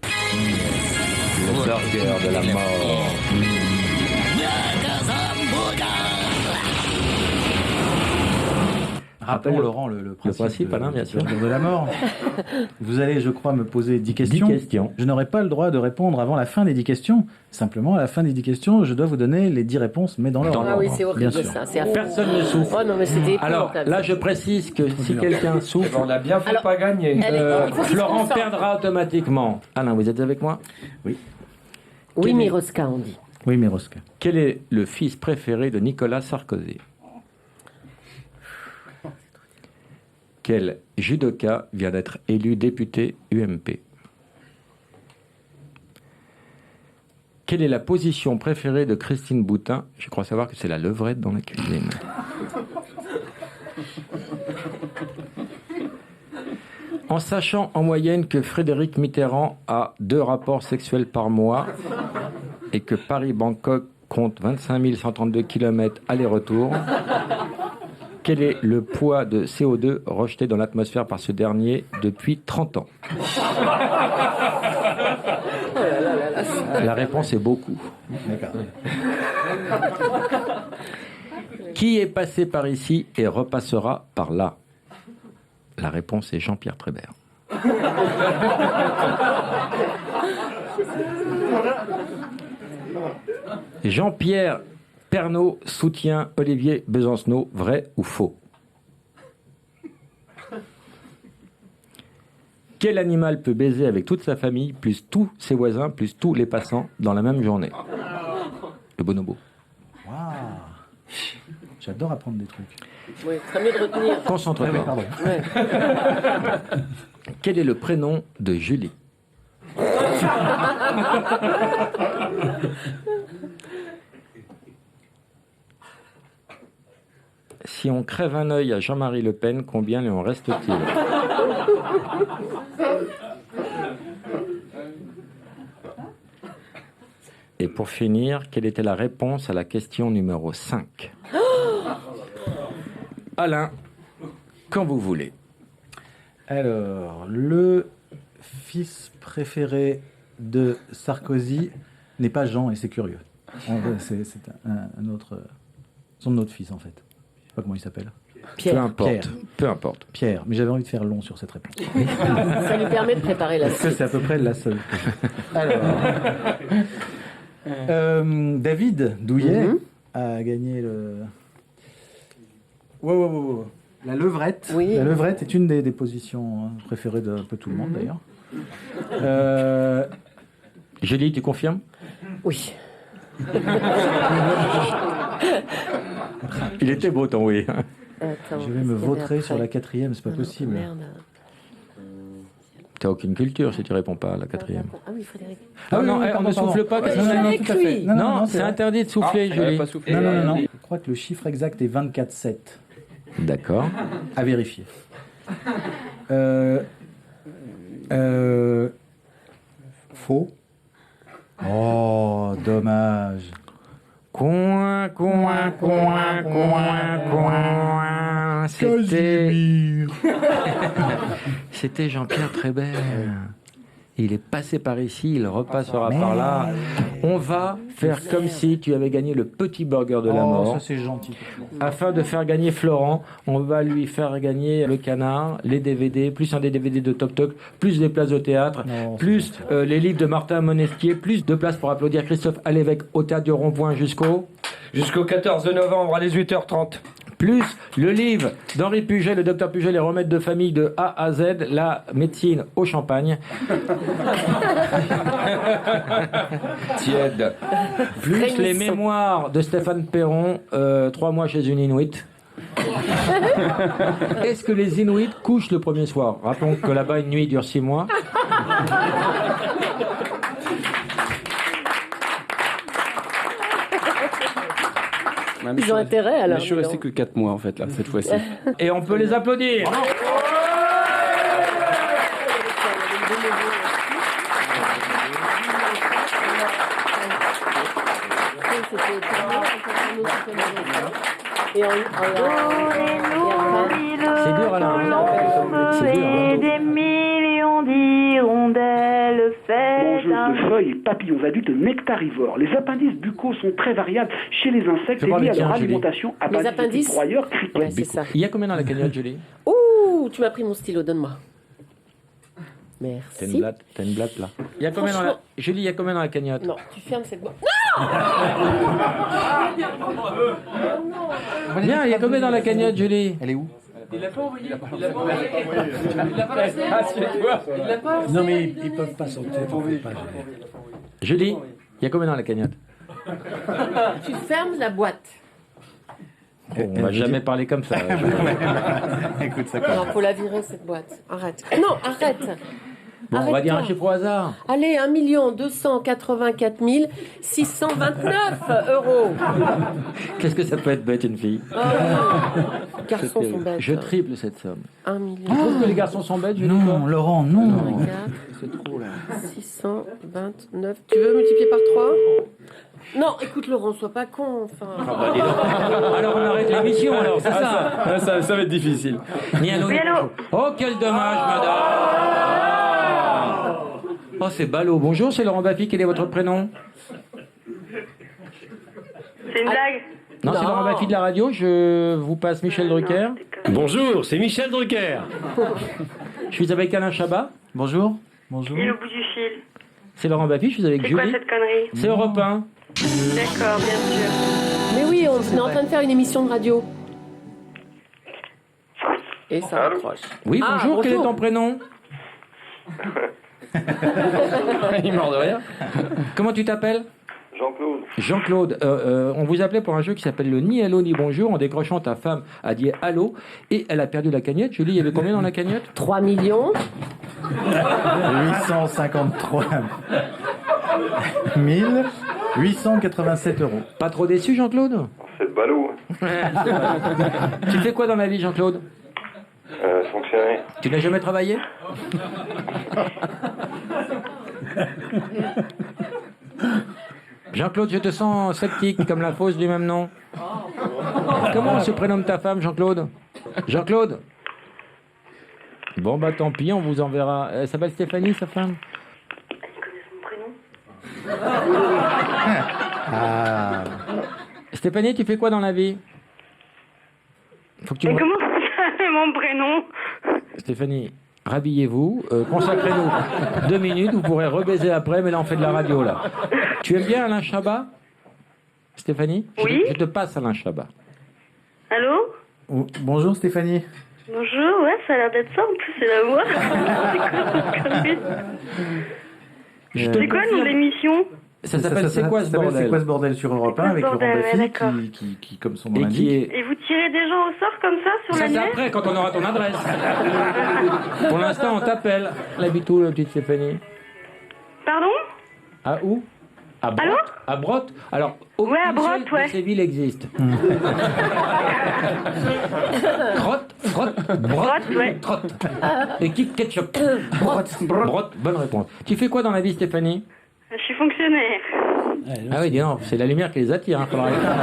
le burger de la mort. Rappelons, Laurent, le principe, Alain, bien sûr. de la mort. Vous allez, je crois, me poser 10 questions. 10 questions. Je n'aurai pas le droit de répondre avant la fin des 10 questions. Simplement, à la fin des 10 questions, je dois vous donner les 10 réponses, mais dans l'ordre. Ah oui, c'est horrible Bien sûr. ça. C'est affreux. Personne ne souffre. Oh non, mais c'était Alors épouvantable. là, je précise que si quelqu'un souffre, On a bien fait Alors, pas gagner. il faut qu'il se Florent concentre. perdra automatiquement. Alain, vous êtes avec moi? Oui, Quel est- Miroska, on dit. Oui, Miroska. Quel est le fils préféré de Nicolas Sarkozy? Quel judoka vient d'être élu député UMP? Quelle est la position préférée de Christine Boutin? Je crois savoir que c'est la levrette dans la cuisine. En sachant en moyenne que Frédéric Mitterrand a 2 rapports sexuels par mois et que Paris-Bangkok compte 25 132 km aller-retour, quel est le poids de CO2 rejeté dans l'atmosphère par ce dernier depuis 30 ans? La réponse est beaucoup. D'accord. Qui est passé par ici et repassera par là? La réponse est Jean-Pierre Trébert. Jean-Pierre Pernaut soutient Olivier Besancenot, vrai ou faux? Quel animal peut baiser avec toute sa famille, plus tous ses voisins, plus tous les passants dans la même journée? Le bonobo. Waouh. J'adore apprendre des trucs. Oui, ce serait mieux de retenir. Concentre-toi. Ah oui, pardon. Ouais. Quel est le prénom de Julie? Si on crève un œil à Jean-Marie Le Pen, combien lui en reste-t-il? Et pour finir, quelle était la réponse à la question numéro 5? Alain, quand vous voulez. Alors, le fils préféré de Sarkozy n'est pas Jean, et c'est curieux. C'est un autre, son autre fils, en fait. Je sais pas comment il s'appelle. Pierre. Peu importe. Pierre. Peu importe. Pierre, mais j'avais envie de faire long sur cette réponse. Ça lui permet de préparer la Parce que suite. c'est à peu près la seule. Alors, David Douillet a gagné Ouais. La levrette. Oui. La levrette est une des positions préférées d'un peu tout le monde d'ailleurs. Julie, tu confirmes? Oui. Il était beau ton oui. Attends, Je vais me qu'est-ce qu'il y avait vautrer sur après la quatrième, c'est pas possible. Merde. T'as aucune culture si tu réponds pas à la quatrième. Ah oui, Frédéric. Ah non, on ne pardon. souffle pas. Ouais, qu'est-ce que je c'est? suis avec lui. Non, c'est c'est vrai. interdit de souffler, Julie. pas soufflé. Non. Je crois que le chiffre exact est 24,7. D'accord. À vérifier. Faux. Oh, dommage. Coin. C'était Jean-Pierre Trébert. Il est passé par ici, il repassera par là. On va faire comme si tu avais gagné le petit burger de la mort. Ça c'est gentil. Afin de faire gagner Florent, on va lui faire gagner le canard, les DVD, plus un des DVD de Toc Toc, plus des places au théâtre, Non, plus les livres de Martin Monestier, plus de places pour applaudir Christophe Alévêque au théâtre du Rond-Point jusqu'au 14 novembre à 18h30. plus le livre d'Henri Puget, le docteur Puget, les remèdes de famille de A à Z, la médecine au champagne. Tiède. Plus les mémoires de Stéphane Perron, 3 mois chez une Inuit. Est-ce que les Inuits couchent le premier soir? Rappelons que là-bas, une nuit dure 6 mois. Ils ont intérêt alors. Mais je suis resté que 4 mois en fait là, cette fois-ci. Et on peut les applaudir. Et C'est dur, Alain. C'est dur, Et hein. des millions d'hirondelles faites Mangeuse de feuilles et papillons adultes nectarivores. Les appendices buccaux sont très variables chez les insectes Fais et voir liés les à leur tiens, Julie. alimentation à Les base de appendices petits broyeurs criquets. Ouais, c'est ça. Il y a combien dans la cagnotte, Julie? Ouh, tu m'as pris mon stylo, donne-moi. T'as Merci. une blatte là. Il y a combien dans la... Franchement- Julie, il y a combien dans la cagnotte? Non, tu fermes cette boîte. Bien, il y a combien dans la cagnotte, Julie? Elle est où? Non, mais ils peuvent pas sauter. Julie, il y a combien dans la cagnotte? Tu fermes la boîte. On va jamais parler comme ça. Écoute ça Non, faut la virer cette boîte. Arrête. Non, arrête. Bon, on va dire un Arrête-toi. chiffre au hasard. Allez, 1 284 629 €. Qu'est-ce que ça peut être bête, une fille? Garçons sont bêtes. Je triple cette somme. 1 million. Tu trouves que les garçons sont bêtes, Julie? Non, Laurent, non. 629. Tu veux multiplier par 3? Non, écoute Laurent, sois pas con, enfin. Ah bah, dis donc. Alors on arrête l'émission, alors, c'est ça? Ça va être difficile. Ni allô, ni bonjour. Oh, quel dommage, madame! Oh, c'est ballot. Bonjour, c'est Laurent Baffy. Quel est votre prénom? C'est une blague. Non, c'est Non. Laurent Baffy de la radio. Je vous passe Michel Drucker. Bonjour, c'est Michel Drucker. Je suis avec Alain Chabat. Bonjour. Bonjour. Il est au bout du fil. C'est Laurent Baffy. Je suis avec C'est quoi Julie. cette connerie? C'est Europe 1. D'accord, bien sûr. Mais oui, on est en train de faire une émission de radio. Et ça accroche. Oui, Ah, bonjour. Quel est bonjour. ton prénom? Il est mort de rien. Comment tu t'appelles? Jean-Claude. Jean-Claude, on vous appelait pour un jeu qui s'appelle le ni allô ni bonjour. En décrochant, ta femme a dit allô et elle a perdu la cagnotte. Julie, il y avait combien dans la cagnotte? 3 millions. 853 887 €. Pas trop déçu, Jean-Claude? C'est le ballot. Tu fais quoi dans la vie, Jean-Claude? Fonctionner. Tu n'as jamais travaillé? Jean-Claude, je te sens sceptique comme la fausse du même nom. Comment se prénomme ta femme, Jean-Claude? Jean-Claude? Bon, bah tant pis, on vous enverra. Elle s'appelle Stéphanie, sa femme? Ah. Stéphanie, tu fais quoi dans la vie? Faut que tu Mais me... comment vous savez mon prénom? Stéphanie, rhabillez-vous, consacrez-nous 2 minutes, vous pourrez rebaiser après, mais là on fait de la radio là. Tu aimes bien Alain Chabat? Stéphanie? Oui. Je te passe Alain Chabat. Allô? Bonjour Stéphanie. Bonjour, ouais, ça a l'air d'être ça, en plus c'est la voix. C'est quoi le nom de l'émission? Ça s'appelle C'est quoi ce bordel? C'est quoi ce bordel sur Europe 1 avec Laurent Baffy qui, comme son nom l'indique. Et vous tirez des gens au sort comme ça sur Ça, la c'est nuit? après, quand on aura ton adresse. Pour l'instant, on t'appelle. Elle habite où, la petite Stéphanie? Pardon? À où? À Brotte. Allô? À Brotte? Alors, ouais, à aucune Brotte, seule ouais. de ces villes existe. Crotte, frotte, brotte, ouais. trotte. Et qui ketchup. Brotte, bonne réponse. Tu fais quoi dans la vie, Stéphanie? Je suis fonctionnaire. Ah oui, dis non, c'est la lumière qui les attire. Hein, faudra éteindre.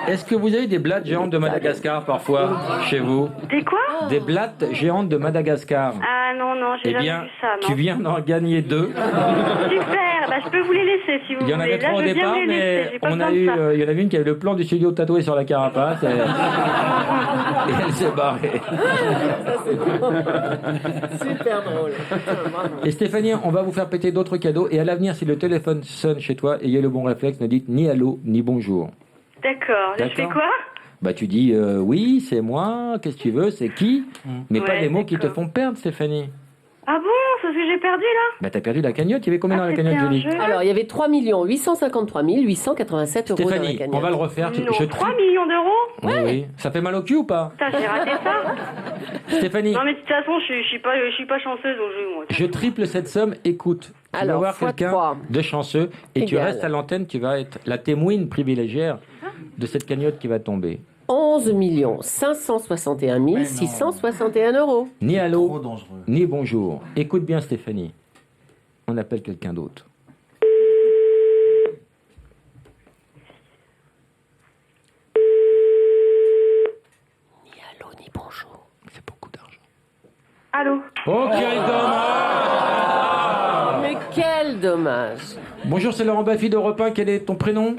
Est-ce que vous avez des blattes géantes de Madagascar parfois chez vous? Des quoi? Des blattes géantes de Madagascar. Ah non, j'ai Eh jamais bien, vu ça, non. tu viens d'en gagner 2. Super, bah je peux vous les laisser si vous Il y en voulez. avait 3 au Là, je veux bien départ, vous les laisser, mais j'ai pas on besoin a de eu, ça. il y en avait une qui avait le plan du studio tatoué sur la carapace. Et elle s'est barrée. Super drôle. Et Stéphanie, on va vous faire péter d'autres cadeaux. Et à l'avenir, si le téléphone sonne chez toi, ayez le bon réflexe, ne dites ni allô, ni bonjour. D'accord, je fais quoi? Bah tu dis oui, c'est moi, qu'est-ce que tu veux, c'est qui? Mais pas Ouais, des mots qui te font perdre, Stéphanie. Ah bon, c'est ce que j'ai perdu là? Bah t'as perdu la cagnotte, il y avait combien dans la cagnotte, Julie? Alors, il y avait 3 853 887 euros dans la Stéphanie, cagnotte. on va le refaire. Non, 3 millions d'euros? Oui, oui. Ça fait mal au cul ou pas? Putain, j'ai raté ça. Stéphanie, Non mais de toute façon, je suis pas chanceuse au jeu, moi. je triple cette somme, écoute. Tu vas Alors, voir fois quelqu'un 3. de chanceux et tu Égal. restes à l'antenne, tu vas être la témoine privilégiée de cette cagnotte qui va tomber. 11 561 661 euros. Ni allô, ni bonjour. Écoute bien Stéphanie. On appelle quelqu'un d'autre. Ni allô, ni bonjour. C'est beaucoup d'argent. Allô? Oh, quel dommage! Mais quel dommage. Bonjour, c'est Laurent Baffy d'Europe 1. Quel est ton prénom?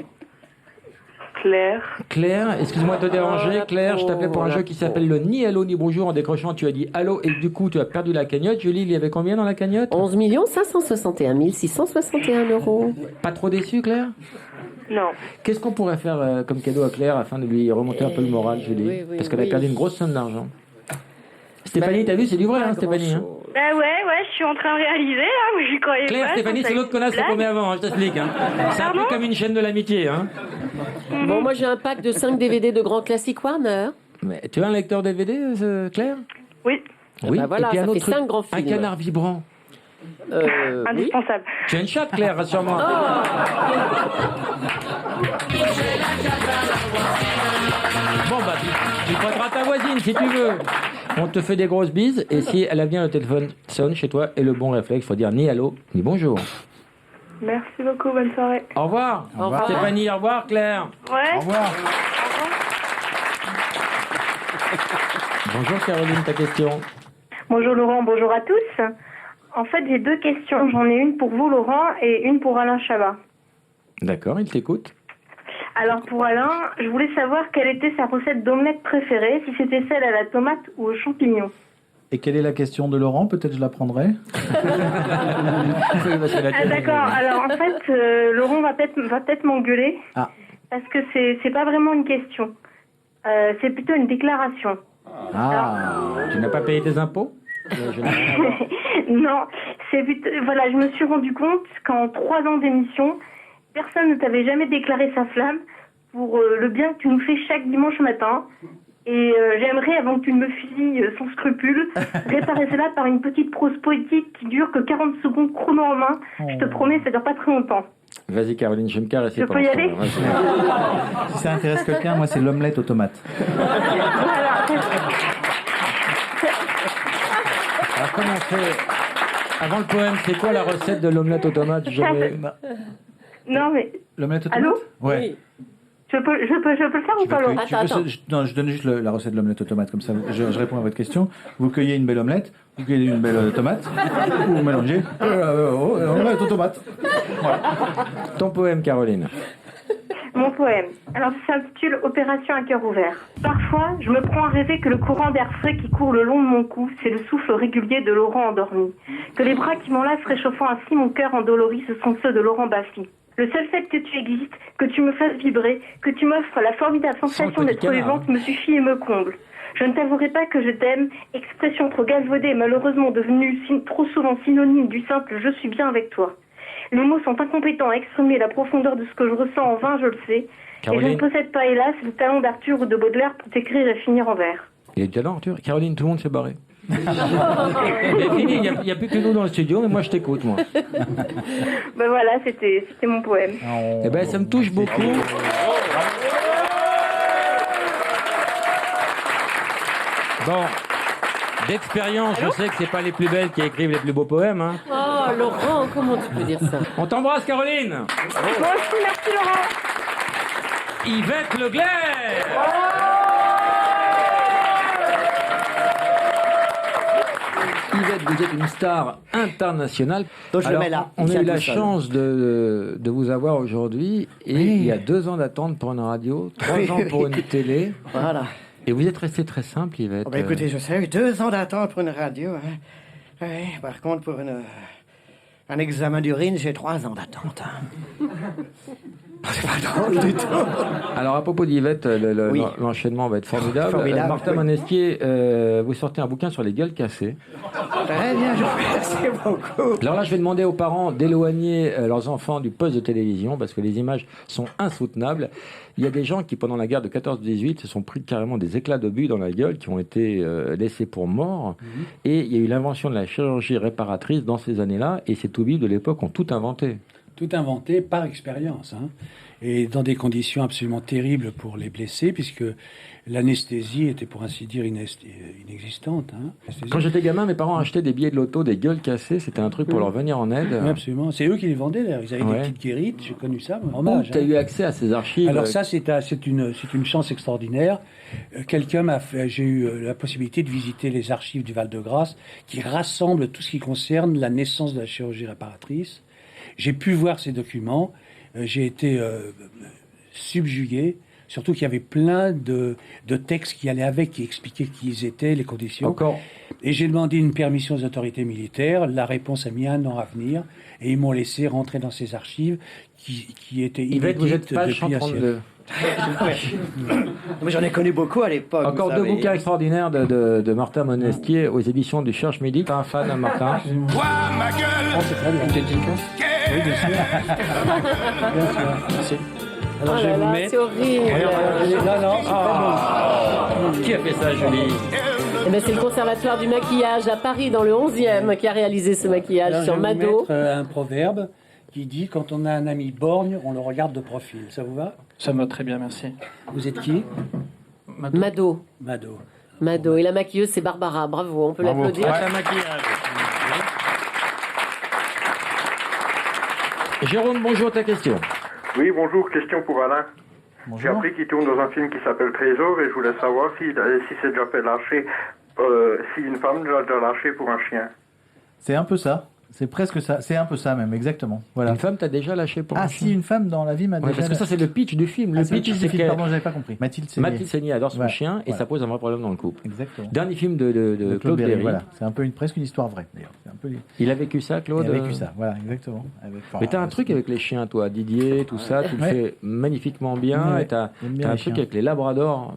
Claire. Claire, excuse-moi de te déranger. Claire, je t'appelais pour un jeu qui s'appelle le ni allô ni bonjour. En décrochant, tu as dit allô et du coup, tu as perdu la cagnotte. Julie, il y avait combien dans la cagnotte? 11 561 661 euros. Pas trop déçu, Claire? Non. Qu'est-ce qu'on pourrait faire comme cadeau à Claire afin de lui remonter un peu le moral, Julie? oui, Parce qu'elle a oui. perdu une grosse somme d'argent. Stéphanie, t'as vu, c'est du vrai, hein, Stéphanie. Hein. Bah ouais, je suis en train de réaliser là, mais j'y croyais Claire, pas. Stéphanie, c'est l'autre connasse qu'on met avant, hein, je t'explique. Hein. C'est un peu comme une chaîne de l'amitié. Hein. Bon, moi j'ai un pack de 5 DVD de grands classiques Warner. Mais tu as un lecteur DVD, Claire? Oui. Oui, bah voilà, et puis un ça autre fait truc, 5 grands films. un canard vibrant. Oui. Indispensable. Tu as une chatte, Claire, rassure-moi. Bon, bah, tu prêteras ta voisine si tu veux. On te fait des grosses bises et si elle a bien le téléphone sonne chez toi et le bon réflexe, il faut dire ni allô, ni bonjour. Merci beaucoup, bonne soirée. Au revoir. Au revoir. Stéphanie, au revoir, Claire. Ouais. Au revoir. Bonjour, Caroline, ta question. Bonjour Laurent, bonjour à tous. En fait, j'ai 2 questions. J'en ai une pour vous, Laurent, et une pour Alain Chabat. D'accord, il t'écoute. Alors pour Alain, je voulais savoir quelle était sa recette d'omelette préférée, si c'était celle à la tomate ou aux champignons. Et quelle est la question de Laurent? Peut-être je la prendrai. Ah d'accord, alors en fait, Laurent va peut-être m'engueuler, parce que c'est pas vraiment une question. C'est plutôt une déclaration. Tu n'as pas payé tes impôts? Non, c'est plutôt, voilà, je me suis rendu compte qu'en 3 ans d'émission, personne ne t'avait jamais déclaré sa flamme pour le bien que tu nous fais chaque dimanche matin. Et j'aimerais, avant que tu ne me fusilles sans scrupule, réparer cela par une petite prose poétique qui dure que 40 secondes chrono en main. Je te promets, ça dure pas très longtemps. Vas-y, Caroline, je vais me caresser. Je peux y aller? Si ça intéresse quelqu'un, moi c'est l'omelette aux tomates. Alors, comment on fait? Avant le poème, c'est quoi la recette de l'omelette aux tomates? Non, mais... L'omelette aux Allô? tomates? Ouais. Je peux le faire ou pas, Laurent? Je donne juste la recette de l'omelette aux tomates, comme ça je réponds à votre question. Vous cueillez une belle omelette, vous cueillez une belle tomate, vous mélangez omelette aux tomates. Voilà. Ton poème, Caroline. Mon poème. Alors, ça s'intitule Opération à cœur ouvert. Parfois, je me prends à rêver que le courant d'air frais qui court le long de mon cou, c'est le souffle régulier de Laurent endormi. Que les bras qui m'enlacent réchauffant ainsi mon cœur endolori, ce sont ceux de Laurent Baffy. Le seul fait que tu existes, que tu me fasses vibrer, que tu m'offres la formidable sensation petit d'être canard, vivante me suffit et me comble. Je ne t'avouerai pas que je t'aime, expression trop galvaudée et malheureusement devenue trop souvent synonyme du simple « je suis bien avec toi ». Les mots sont incompétents à exprimer la profondeur de ce que je ressens en vain, je le sais. Caroline. Et je ne possède pas, hélas, le talent d'Arthur ou de Baudelaire pour t'écrire et finir en vers. Il est talent, Arthur. Caroline, tout le monde s'est barré. Il n'y a plus que nous dans le studio, mais moi je t'écoute, moi. Ben voilà, c'était mon poème. Eh ben, ça me touche beaucoup. Bon, d'expérience, je sais que c'est pas les plus belles qui écrivent les plus beaux poèmes. Hein. Oh, Laurent, comment tu peux dire ça? On t'embrasse, Caroline. Moi aussi, merci Laurent. Yvette Leglaire. Yvette, vous êtes une star internationale. Donc je le Alors, mets là. on a Tiens, eu la tout seul. chance de vous avoir aujourd'hui. Et il y a 2 ans d'attente pour une radio, 3 ans pour une télé. Voilà. Et vous êtes resté très simple, Yvette. Oh, ben, écoutez, je sais, 2 ans d'attente pour une radio. Hein. Ouais, par contre, pour un examen d'urine, j'ai 3 ans d'attente. Hein. C'est pas drôle du tout. Alors, à propos d'Yvette, Oui. l'enchaînement va être formidable. Formidable, Martin oui. Monestier, vous sortez un bouquin sur les gueules cassées. Très bien, je vous remercie beaucoup. Alors là, je vais demander aux parents d'éloigner leurs enfants du poste de télévision parce que les images sont insoutenables. Il y a des gens qui, pendant la guerre de 14-18, se sont pris carrément des éclats d'obus dans la gueule qui ont été laissés pour morts. Et il y a eu l'invention de la chirurgie réparatrice dans ces années-là. Et ces toubibs de l'époque ont tout inventé. Tout inventé par expérience, hein, et dans des conditions absolument terribles pour les blessés, puisque l'anesthésie était pour ainsi dire inexistante. Hein. Quand j'étais gamin, mes parents achetaient des billets de loto, des gueules cassées. C'était un truc pour leur venir en aide. Oui, absolument. C'est eux qui les vendaient d'ailleurs. Ils avaient Ouais. des petites guérites. J'ai connu ça. Où Hommage. tu as eu accès à ces archives? Alors ça, c'est une chance extraordinaire. J'ai eu la possibilité de visiter les archives du Val-de-Grâce qui rassemblent tout ce qui concerne la naissance de la chirurgie réparatrice. J'ai pu voir ces documents. J'ai été subjugué. Surtout qu'il y avait plein de textes qui allaient avec, qui expliquaient qui ils étaient, les conditions. Encore. Et j'ai demandé une permission aux autorités militaires. La réponse a mis 1 an à venir. Et ils m'ont laissé rentrer dans ces archives qui étaient Yvette, vous êtes inédites page depuis un 132. Mais j'en ai connu beaucoup à l'époque. Encore vous 2 savez. bouquins extraordinaires de Martin Monestier aux éditions du Cherche Midi. T'es un fan, hein, Martin? Toi, ma gueule. Oh, c'est très bien. Oui, bien sûr. Bien sûr. Merci. Alors, Oh je vais là vous là, mettre... c'est horrible. Non. Qui a fait ça, Julie? Eh ben, c'est le Conservatoire du maquillage à Paris, dans le 11e, qui a réalisé ce maquillage Alors, sur je vais vous Mado. mettre un proverbe qui dit « Quand on a un ami borgne, on le regarde de profil ». Ça vous va? Ça me va très bien, merci. Vous êtes qui? Mado. Mado. Mado. Et la maquilleuse, c'est Barbara. Bravo, on peut l'applaudir. Ouais, maquillage. Jérôme, bonjour, ta question. Oui, bonjour, question pour Alain. J'ai appris qu'il tourne dans un film qui s'appelle Trésor et je voulais savoir si c'est déjà fait lâcher, si une femme l'a déjà lâché pour un chien. C'est un peu ça. C'est presque ça. C'est un peu ça même, exactement. Voilà. Une femme t'a déjà lâché pour un chien? Si, une femme dans la vie m'a Ouais, déjà... parce que ça, c'est le pitch du film. Le c'est pitch, c'est que pardon, j'avais pas compris. Mathilde Seigné adore son Ouais, chien et ouais. ça pose un vrai problème dans le couple. Exactement. Dernier film de Claude Berry. Voilà. C'est un peu presque une histoire vraie, d'ailleurs. C'est un peu... Il a vécu ça, Claude? Il a vécu ça, voilà, exactement. Mais t'as un truc avec les chiens, toi, Didier, tout ça, tu le Ouais. fais magnifiquement bien. Ouais, Et t'as j'aime bien un les truc chiens. avec les labradors.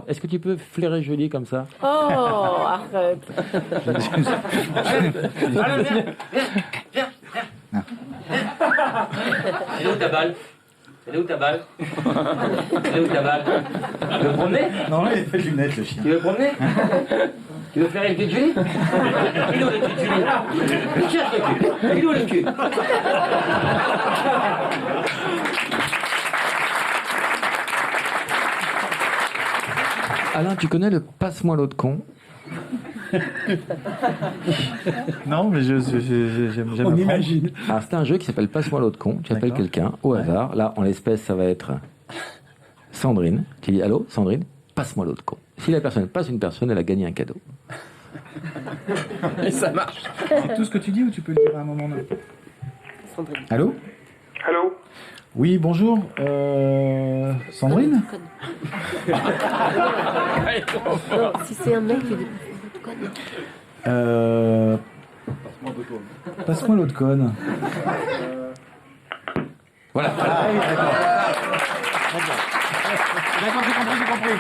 Est-ce que tu peux flairer Julie comme ça? Oh, arrête. Allez, viens. Elle est où ta balle? Elle est où ta balle? Elle est où ta balle? Tu veux le promener? Non, il a fait de lunettes, le chien. Tu veux le promener? Tu veux faire une petite Julie? Il est où le petite Julie? Il cherche le cul. Il est où le cul? Alain, tu connais le Passe-moi l'autre con? Non, mais j'aime On apprendre. imagine. Alors, c'est un jeu qui s'appelle Passe-moi l'autre con. Tu appelles D'accord. quelqu'un au hasard. Là, en l'espèce, ça va être Sandrine. Tu dis allô, Sandrine, passe-moi l'autre con. Si la personne passe une personne, elle a gagné un cadeau. Et ça marche. C'est tout ce que tu dis ou tu peux le dire à un moment donné? Allô? Allô? Oui, bonjour. Sandrine? Non, si c'est un mec qui dit Passe-moi l'autre conne. Voilà. Ah oui, d'accord. D'accord, j'ai compris.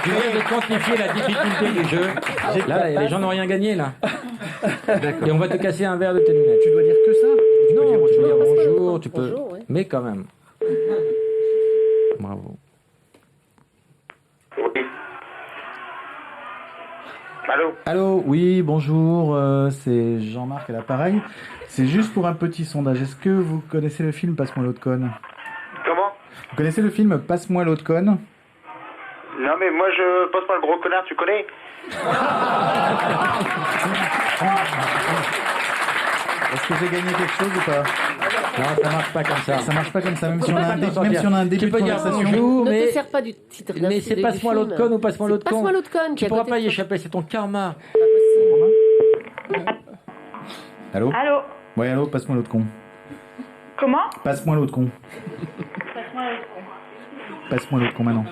Je viens de quantifier la difficulté du jeu. Là, les gens n'ont rien gagné, là. Et on va te casser un verre de tes lunettes. Tu dois dire que ça? Non, tu peux dire bonjour, tu peux... Bonjour, ouais. Mais quand même. Bravo. Allô? Allô, oui, bonjour, c'est Jean-Marc à l'appareil. C'est juste pour un petit sondage. Est-ce que vous connaissez le film Passe-moi l'eau de conne? Comment? Vous connaissez le film Passe-moi l'eau de conne? Non mais moi je passe pas le gros connard, tu connais? Est-ce que j'ai gagné quelque chose ou pas? Non, ça marche pas comme ça. Ça marche pas comme ça, même si on a un, début de conversation. Bonjour, Ne mais... te sers pas du titre. Mais c'est Passe-moi l'eau de conne ou Passe-moi l'eau de con. Passe-moi l'eau de conne. Tu pourras pas y échapper, c'est ton karma. Allô? Allô? Ouais, allô, passe-moi l'eau de con. Comment? Passe-moi l'eau de con. Passe-moi l'eau de con maintenant.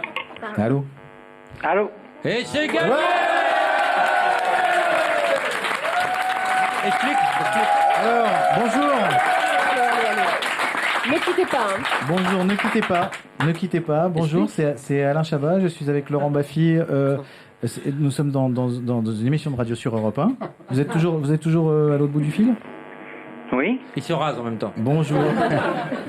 Allô? Allô? Et c'est gagné. Explique. Alors, bonjour. Ne quittez pas. Hein. Bonjour, ne quittez pas. Ne quittez pas. Bonjour, c'est Alain Chabat. Je suis avec Laurent Baffy. Nous sommes dans une émission de radio sur Europe 1. Vous êtes toujours à l'autre bout du fil? Oui. Il se rase en même temps. Bonjour.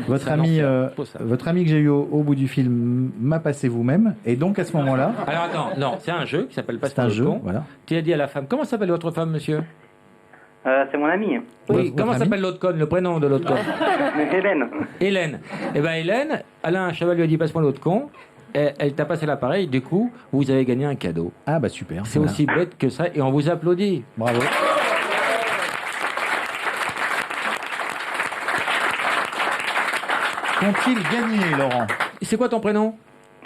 Votre ami que j'ai eu au bout du fil m'a passé vous-même. Et donc à ce moment-là... Alors attends, non, c'est un jeu qui s'appelle C'est Passe-moi un l'eau de jeu, con. voilà. Tu as dit à la femme, comment s'appelle votre femme, monsieur? C'est mon ami. Oui, Votre comment ami s'appelle l'autre conne, le prénom de l'autre conne? Hélène. Hélène. Eh ben Hélène, Alain Chabat lui a dit passe-moi l'autre con. Elle t'a passé l'appareil, du coup, vous avez gagné un cadeau. Ah bah super. C'est aussi bête que ça, et on vous applaudit. Bravo. Qu'ont-ils gagné, Laurent? C'est quoi ton prénom?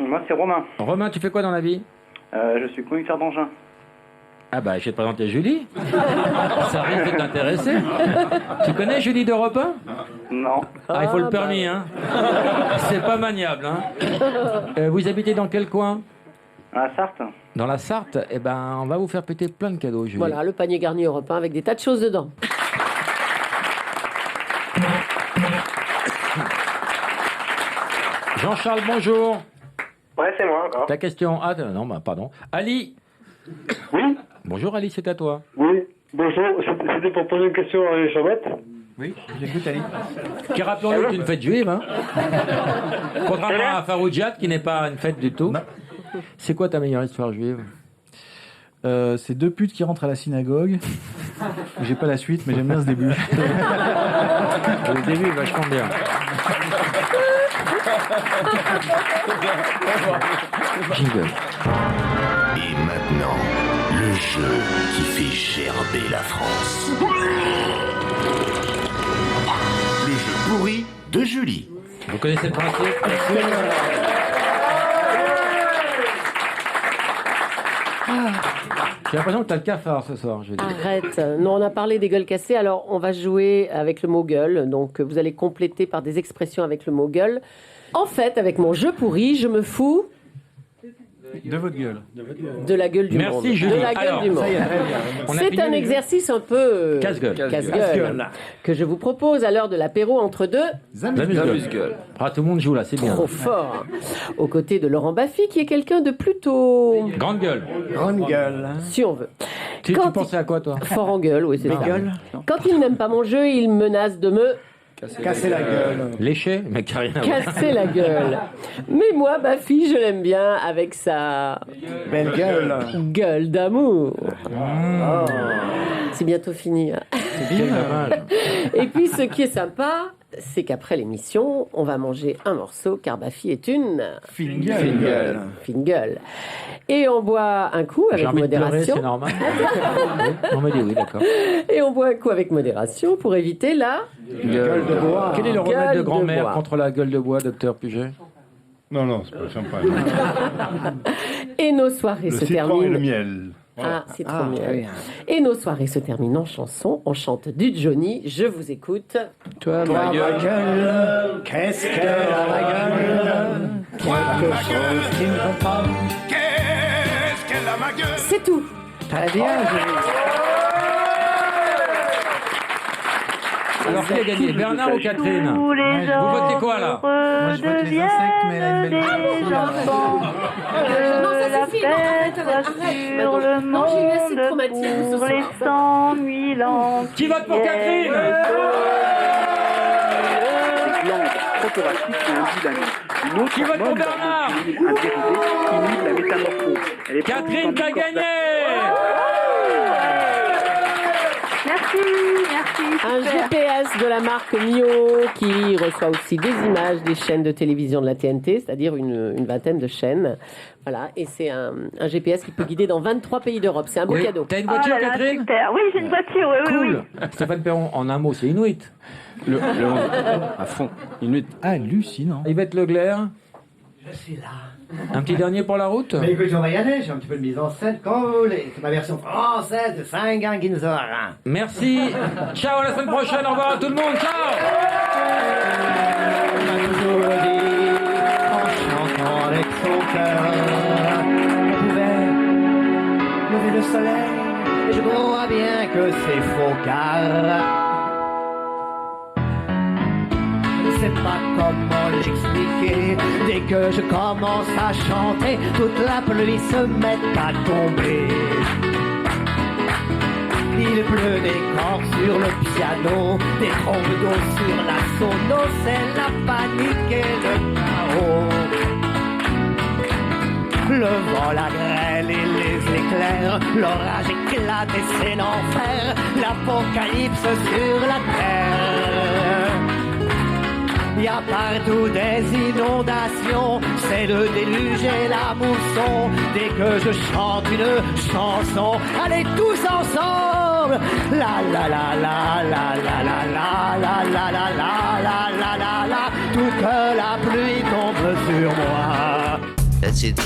Moi c'est Romain. Romain, tu fais quoi dans la vie? Je suis commissaire d'engin. Ah bah, je vais te présenter Julie. Ça risque de t'intéresser. Tu connais Julie d'Europe 1? Non. Ah, il faut le permis, hein. C'est pas maniable, hein. Vous habitez dans quel coin? À la Sarthe. Dans la Sarthe? Eh ben, on va vous faire péter plein de cadeaux, Julie. Voilà, le panier garni Europe 1 avec des tas de choses dedans. Jean-Charles, bonjour. Ouais, c'est moi encore. Ta question? Ah, non, bah, pardon. Ali. Oui. Bonjour, Ali, c'est à toi. Oui. Bonjour. C'était pour poser une question à Elisabeth. Oui, j'écoute Ali. Qui, rappelons-le, est une fête juive, hein. Contrairement à Faroujat, qui n'est pas une fête du tout. C'est quoi ta meilleure histoire juive? C'est deux putes qui rentrent à la synagogue. J'ai pas la suite, mais j'aime bien ce début. Le début est vachement bien. Jingle. Et maintenant, le jeu qui fait gerber la France. Le jeu pourri de Julie. Vous connaissez le principe? J'ai l'impression que t'as le cafard ce soir, Julie. Arrête. Non, on a parlé des gueules cassées. Alors, on va jouer avec le mot gueule. Donc, vous allez compléter par des expressions avec le mot gueule. En fait, avec mon jeu pourri, je me fous De votre gueule. de la gueule du monde. Merci, Julie. De la gueule Alors, du monde. Ça y est, très bien. On a C'est fini un le jeu. exercice un peu Casse-gueule. que je vous propose à l'heure de l'apéro entre deux. Amuse-gueule. Ah, tout le monde joue là, c'est bien. Trop fort. Aux côtés de Laurent Baffy, qui est quelqu'un de plutôt... Grande gueule. Grande gueule. Si on veut. Tu Quand pensais à quoi, toi? Fort en gueule, oui, c'est ça. gueule. Quand il n'aime pas mon jeu, il menace de me Casser la gueule. Léché? Mais qui a rien à voir. casser la gueule. Mais moi, Baffy, je l'aime bien avec sa Belle gueule. gueule d'amour. Oh. C'est bientôt fini. Hein. C'est bien. Dommage. Et puis, ce qui est sympa, c'est qu'après l'émission, on va manger un morceau, car Baffy est une Fine gueule. fine gueule. Et on boit un coup J'ai avec envie de pleurer, modération. c'est normal. Oui, on m'a dit oui, d'accord. Et on boit un coup avec modération pour éviter la Gueule de bois. Quel est le remède Gueule de de grand-mère bois. contre la gueule de bois, docteur Puget? Non, c'est pas le champagne. Et nos soirées Le se citron terminent. et le miel. Ah, c'est trop Ah, miel. oui. Et nos soirées se terminent en chanson. On chante du Johnny. Je vous écoute. Toi, Ma gueule, qu'est-ce qu'elle a ma gueule? Quelque chose qui ne va pas. Qu'est-ce qu'elle a ma gueule? C'est tout. Très bien, Julie. Alors, qui a gagné, Bernard ou Catherine? Tous les Vous votez quoi, là? Moi, je vote les insectes, mais elle a une belle des enfants. Non, Que ça la suffit, paix non, arrête, soit arrête. sur le Non, j'ai eu assez de monde traumatisme ce pour les soir. 100 000 ans. Qui vote pour Catherine? Des glandes prothoraciques et un Une autre Qui vote pour hormone, Bernard? un dérivé, inhibe la métamorphose. Elle est Catherine, produite t'as dans le corps gagné! Merci, merci. Un super. GPS de la marque Mio qui reçoit aussi des images des chaînes de télévision de la TNT, c'est-à-dire une vingtaine de chaînes. Voilà, et c'est un GPS qui peut guider dans 23 pays d'Europe. C'est un beau Oui. cadeau. T'as une Oh voiture, là là, Catherine? super. Oui, j'ai une voiture, oui, oui, Cool. Stéphane Perron, en un mot, c'est Inuit. À fond. Inuit. Hallucinant. Yvette Leclerc, Je suis là. un petit dernier pour la route? Mais écoute, on va y aller, j'ai un petit peu de mise en scène quand vous voulez. C'est ma version française de Saint-Ganguinzora. Merci. Ciao, à la semaine prochaine. Au revoir à tout le monde. Ciao. On m'a toujours dit, en chantant avec son cœur, on pouvait lever le soleil. Et je crois bien que c'est faux car je ne sais pas comment l'expliquer. Dès que je commence à chanter, toute la pluie se met à tomber. Il pleut des cordes sur le piano, des trompes d'eau sur la sono, c'est la panique et le chaos. Le vent, la grêle et les éclairs, l'orage éclate et c'est l'enfer, l'apocalypse sur la terre. Il y a partout des inondations, c'est le déluge et la mousson. Dès que je chante une chanson, allez tous ensemble. La la la la la la la la la la la la la la la. Toute la pluie tombe sur moi. That's it.